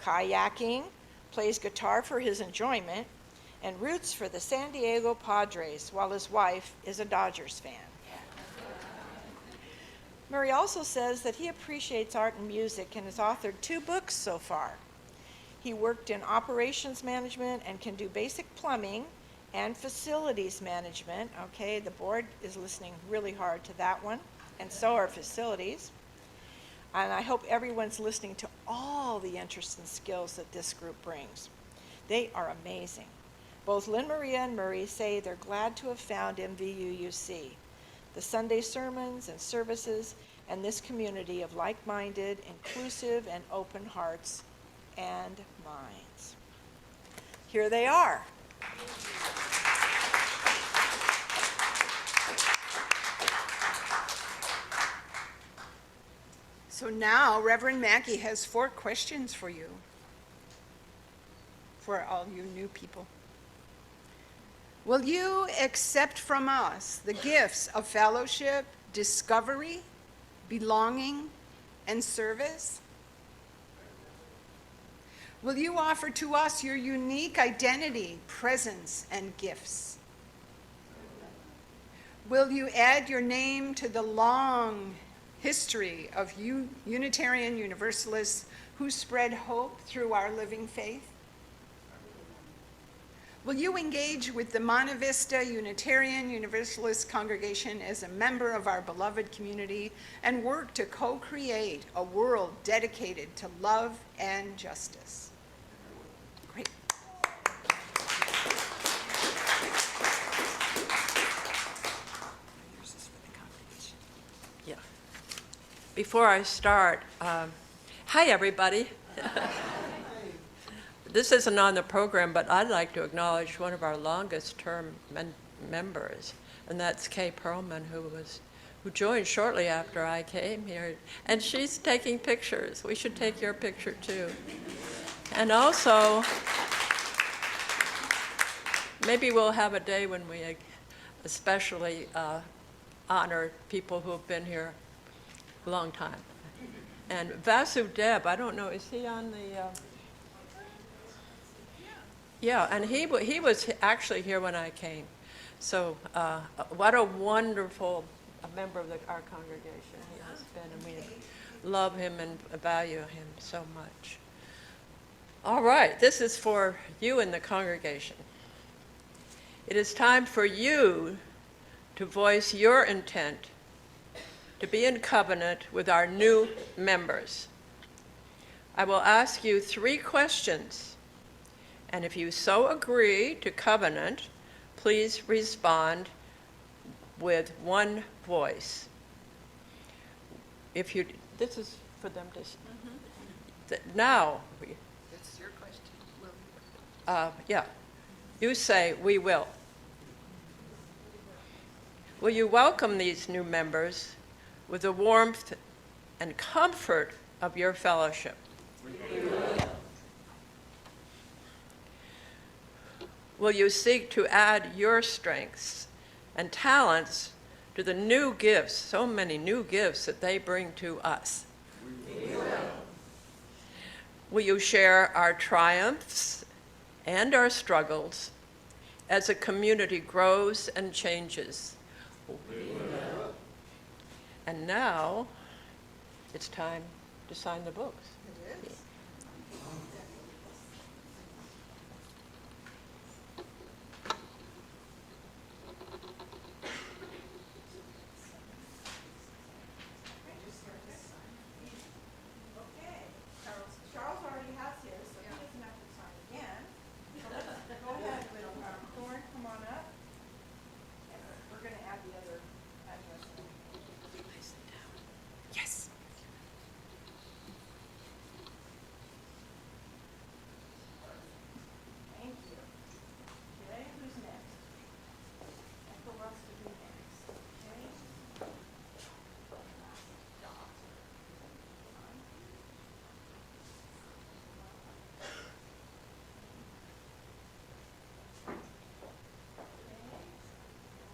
kayaking, plays guitar for his enjoyment, and roots for the San Diego Padres, while his wife is a Dodgers fan. Murray also says that he appreciates art and music and has authored 2 books so far. He worked in operations management and can do basic plumbing and facilities management. Okay, the board is listening really hard to that one, and so are facilities. And I hope everyone's listening to all the interests and skills that this group brings. They are amazing. Both Lynn Maria and Murray say they're glad to have found MVUUC, the Sunday sermons and services, and this community of like-minded, inclusive, and open hearts and minds. Here they are. So now Reverend Maggie has 4 questions for you, for all you new people. Will you accept from us the gifts of fellowship, discovery, belonging, and service? Will you offer to us your unique identity, presence, and gifts? Will you add your name to the long history of Unitarian Universalists who spread hope through our living faith? Will you engage with the Monte Vista Unitarian Universalist congregation as a member of our beloved community and work to co-create a world dedicated to love and justice? Great. Yeah. Before I start, hi everybody. This isn't on the program, but I'd like to acknowledge one of our longest term members, and that's Kay Perlman, who joined shortly after I came here, and she's taking pictures. We should take your picture too. And also, maybe we'll have a day when we especially honor people who have been here a long time. And Vasudeb, I don't know, is he on the... Yeah, and he was actually here when I came. So what a wonderful member of our congregation he has been, and we love him and value him so much. All right, this is for you in the congregation. It is time for you to voice your intent to be in covenant with our new members. I will ask you 3 questions, and if you so agree to covenant, please respond with one voice. If you, this is for them to, now, That's your question. yeah, you say, we will. Will you welcome these new members with the warmth and comfort of your fellowship? Will you seek to add your strengths and talents to the new gifts, so many new gifts that they bring to us? Will you share our triumphs and our struggles as a community grows and changes? And now, it's time to sign the books. It is. Okay, Charles already has his, so he doesn't have to sign again. So let's go ahead, Thorne, come on up. And we're gonna add the other address. Yes. Thank you. Okay, who's next? Uncle Russ to be next, okay?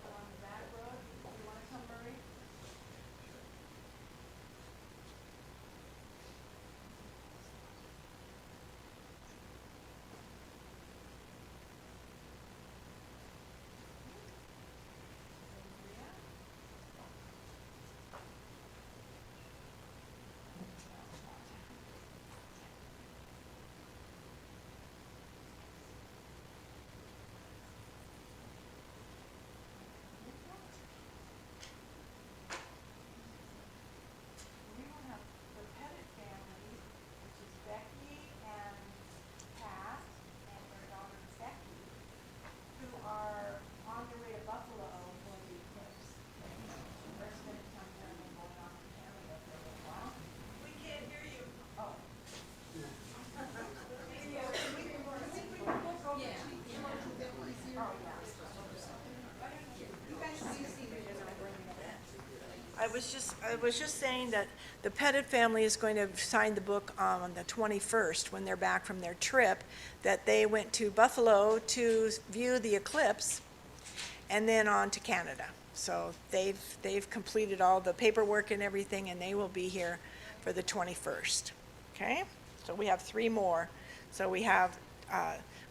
On the back row, you wanna come, Murray? We will have the Pettit family, which is Becky and Pat and their daughter Becky, who are on their way to Buffalo for the eclipse. They're spending time there and then going on to Canada for a little while. We can't hear you. Oh. I was just saying that the Pettit family is going to sign the book on the 21st when they're back from their trip, that they went to Buffalo to view the eclipse and then on to Canada. So they've completed all the paperwork and everything, and they will be here for the 21st. Okay? So we have 3 more. So we have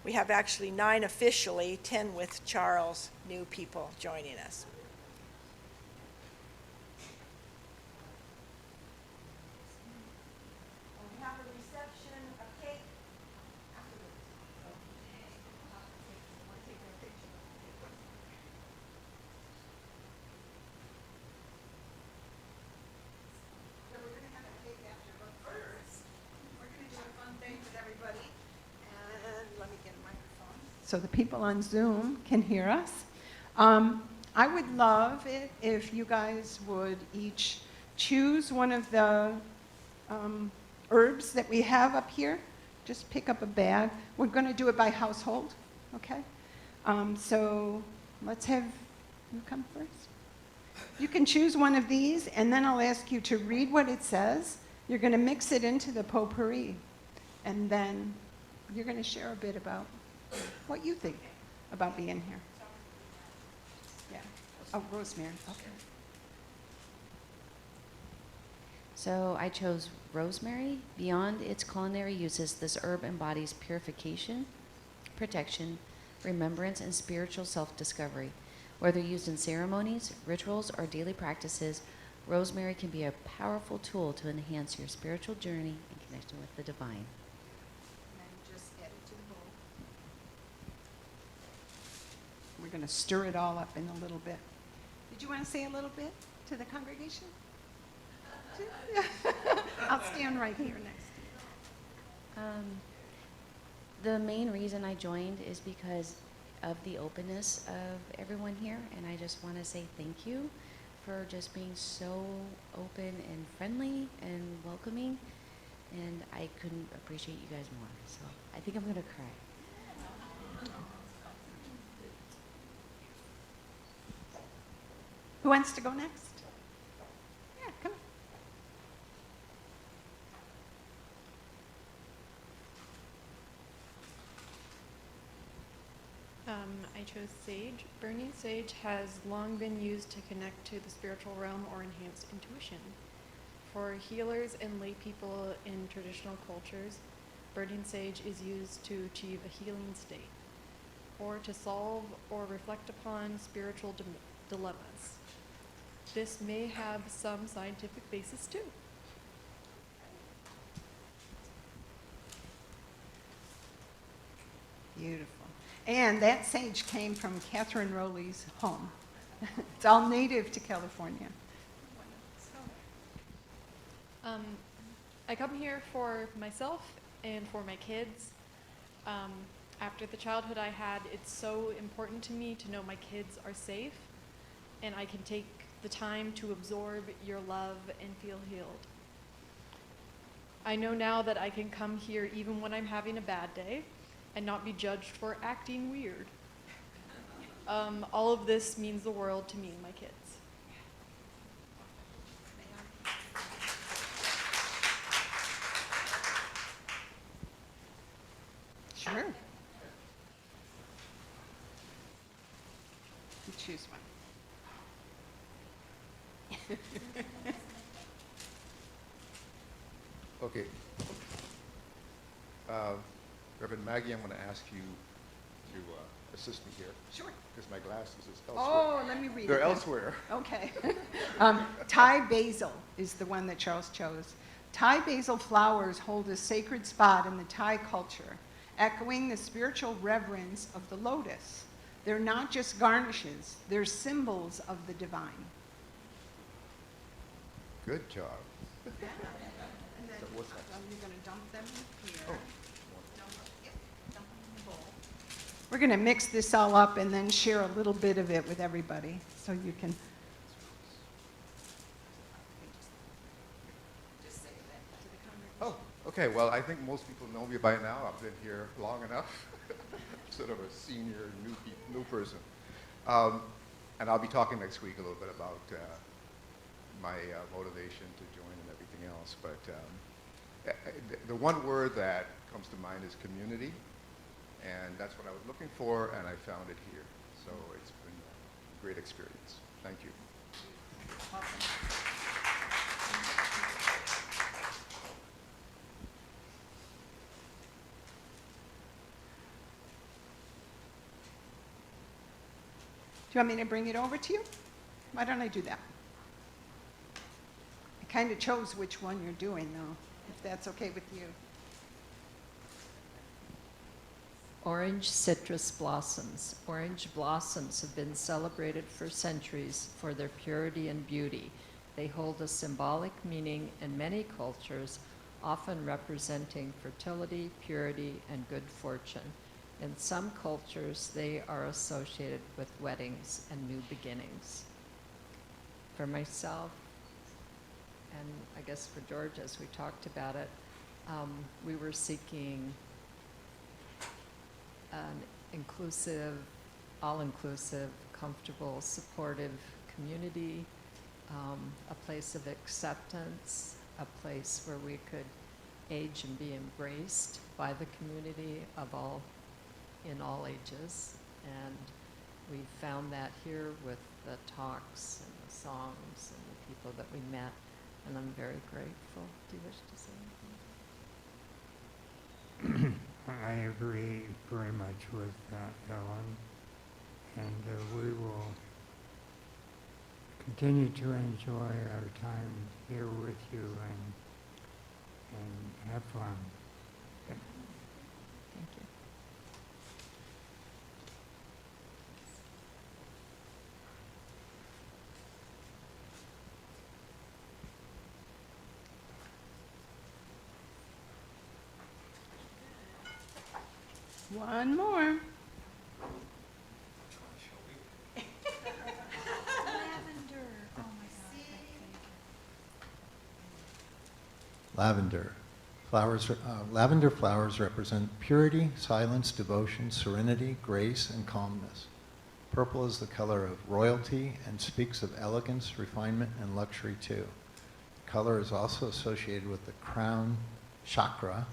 actually 9 officially, 10 with Charles, new people joining us. We have a reception, a cake afterwards. Okay. Want to take a picture? So we're going to have a cake after, but first, we're going to do a fun thing with everybody. And let me get a microphone so the people on Zoom can hear us. I would love it if you guys would each choose one of the herbs that we have up here. Just pick up a bag. We're going to do it by household, okay? So let's have you come first. You can choose one of these, and then I'll ask you to read what it says. You're going to mix it into the potpourri, and then you're going to share a bit about what you think about being here. Yeah. Oh, rosemary. Okay. So I chose rosemary. Beyond its culinary uses, this herb embodies purification, protection, remembrance, and spiritual self-discovery. Whether used in ceremonies, rituals, or daily practices, rosemary can be a powerful tool to enhance your spiritual journey and connection with the divine. And going to stir it all up in a little bit. Did you want to say a little bit to the congregation? I'll stand right here next to you. The main reason I joined is because of the openness of everyone here, and I just want to say thank you for just being so open and friendly and welcoming, and I couldn't appreciate you guys more, so I think I'm going to cry. Who wants to go next? Yeah, come on. I chose sage. Burning sage has long been used to connect to the spiritual realm or enhance intuition. For healers and lay people in traditional cultures, burning sage is used to achieve a healing state, or to solve or reflect upon spiritual dilemmas. This may have some scientific basis too. Beautiful. And that sage came from Catherine Rowley's home. It's all native to California. I come here for myself and for my kids. After the childhood I had, it's so important to me to know my kids are safe and I can take the time to absorb your love and feel healed. I know now that I can come here even when I'm having a bad day and not be judged for acting weird. All of this means the world to me and my kids. Sure. You choose one. Okay. Reverend Maggie, I'm going to ask you to assist me here. Sure. Because my glasses is elsewhere. Oh, let me read it. They're then. elsewhere. Okay. Thai basil is the one that Charles chose. Thai basil flowers hold a sacred spot in the Thai culture, echoing the spiritual reverence of the lotus. They're not just garnishes, they're symbols of the divine. Good job. And then, So what's that? you're going to dump them here. Oh. Dump them in the bowl. We're going to mix this all up and then share a little bit of it with everybody so you can. Just say that to the congregation. Oh, okay. Well, I think most people know me by now. I've been here long enough. Sort of a senior new person. And I'll be talking next week a little bit about my motivation to join and everything else. But the one word that comes to mind is community. And that's what I was looking for, and I found it here. So it's been a great experience. Thank you. Do you want me to bring it over to you? Why don't I do that? I kind of chose which one you're doing, though, if that's okay with you. Orange citrus blossoms. Orange blossoms have been celebrated for centuries for their purity and beauty. They hold a symbolic meaning in many cultures, often representing fertility, purity, and good fortune. In some cultures, they are associated with weddings and new beginnings. For myself, and I guess for George, as we talked about it, we were seeking an inclusive, all-inclusive, comfortable, supportive community, a place of acceptance, a place where we could age and be embraced by the community of all, in all ages. And we found that here with the talks and the songs and the people that we met, and I'm very grateful. Do you wish to say anything? I agree very much with Ellen, and we will continue to enjoy our time here with you and have fun. Thank you. One more. Lavender. Lavender flowers represent purity, silence, devotion, serenity, grace, and calmness. Purple is the color of royalty and speaks of elegance, refinement, and luxury too. The color is also associated with the crown chakra,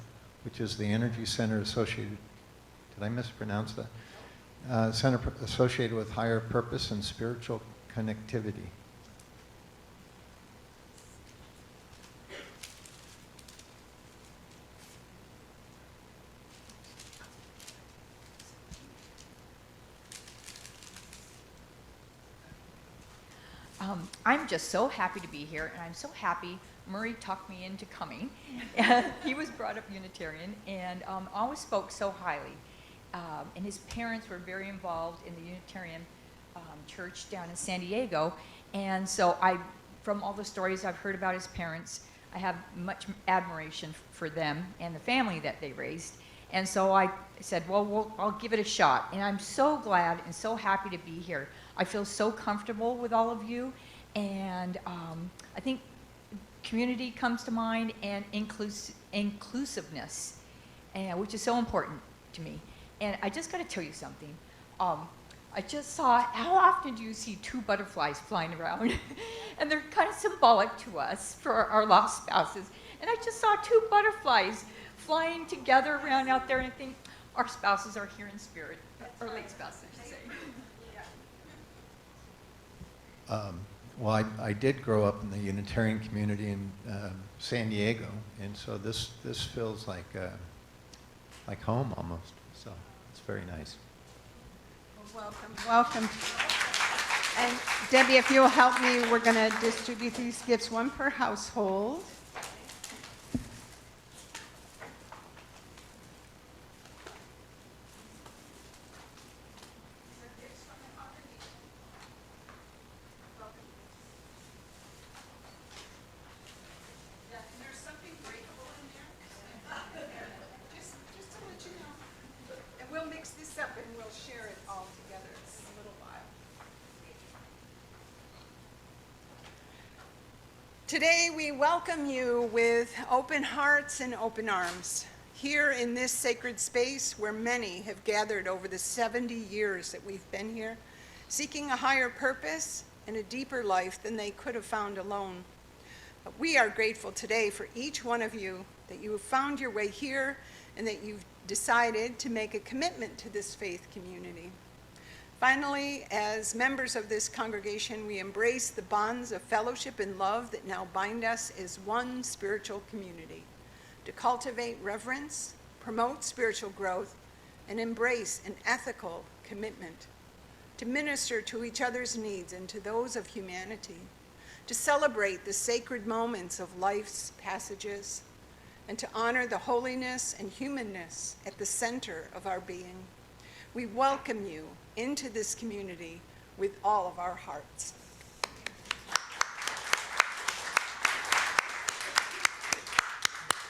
which is the energy center associated, did I mispronounce that? Center associated with higher purpose and spiritual connectivity. I'm just so happy to be here, and I'm so happy Murray talked me into coming. He was brought up Unitarian and always spoke so highly. And his parents were very involved in the Unitarian church down in San Diego. And so from all the stories I've heard about his parents, I have much admiration for them and the family that they raised. And so I said, well, I'll give it a shot. And I'm so glad and so happy to be here. I feel so comfortable with all of you. And I think community comes to mind, and inclusiveness, which is so important to me. And I just got to tell you something. I just saw, how often do you see two butterflies flying around? And they're kind of symbolic to us for our lost spouses. And I just saw two butterflies flying together around out there, and I think our spouses are here in spirit, or late spouses, I should say. Well, I did grow up in the Unitarian community in San Diego, and so this feels like home almost. So it's very nice. Well, welcome. And Debbie, if you'll help me, we're going to distribute these gifts, one per household. Today we welcome you with open hearts and open arms. Here in this sacred space where many have gathered over the 70 years that we've been here, seeking a higher purpose and a deeper life than they could have found alone. We are grateful today for each one of you that you have found your way here and that you've decided to make a commitment to this faith community. Finally, as members of this congregation, we embrace the bonds of fellowship and love that now bind us as one spiritual community, to cultivate reverence, promote spiritual growth, and embrace an ethical commitment, to minister to each other's needs and to those of humanity, to celebrate the sacred moments of life's passages, and to honor the holiness and humanness at the center of our being. We welcome you into this community with all of our hearts.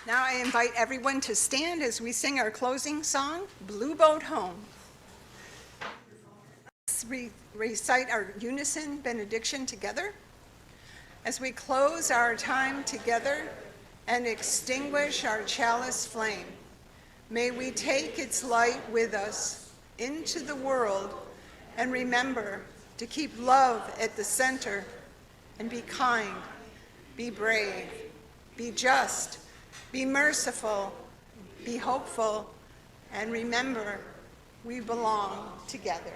Now I invite everyone to stand as we sing our closing song, Blue Boat Home. Let's recite our Unison benediction together. As we close our time together and extinguish our chalice flame, may we take its light with us into the world and remember to keep love at the center and be kind, be brave, be just, be merciful, be hopeful, and remember we belong together.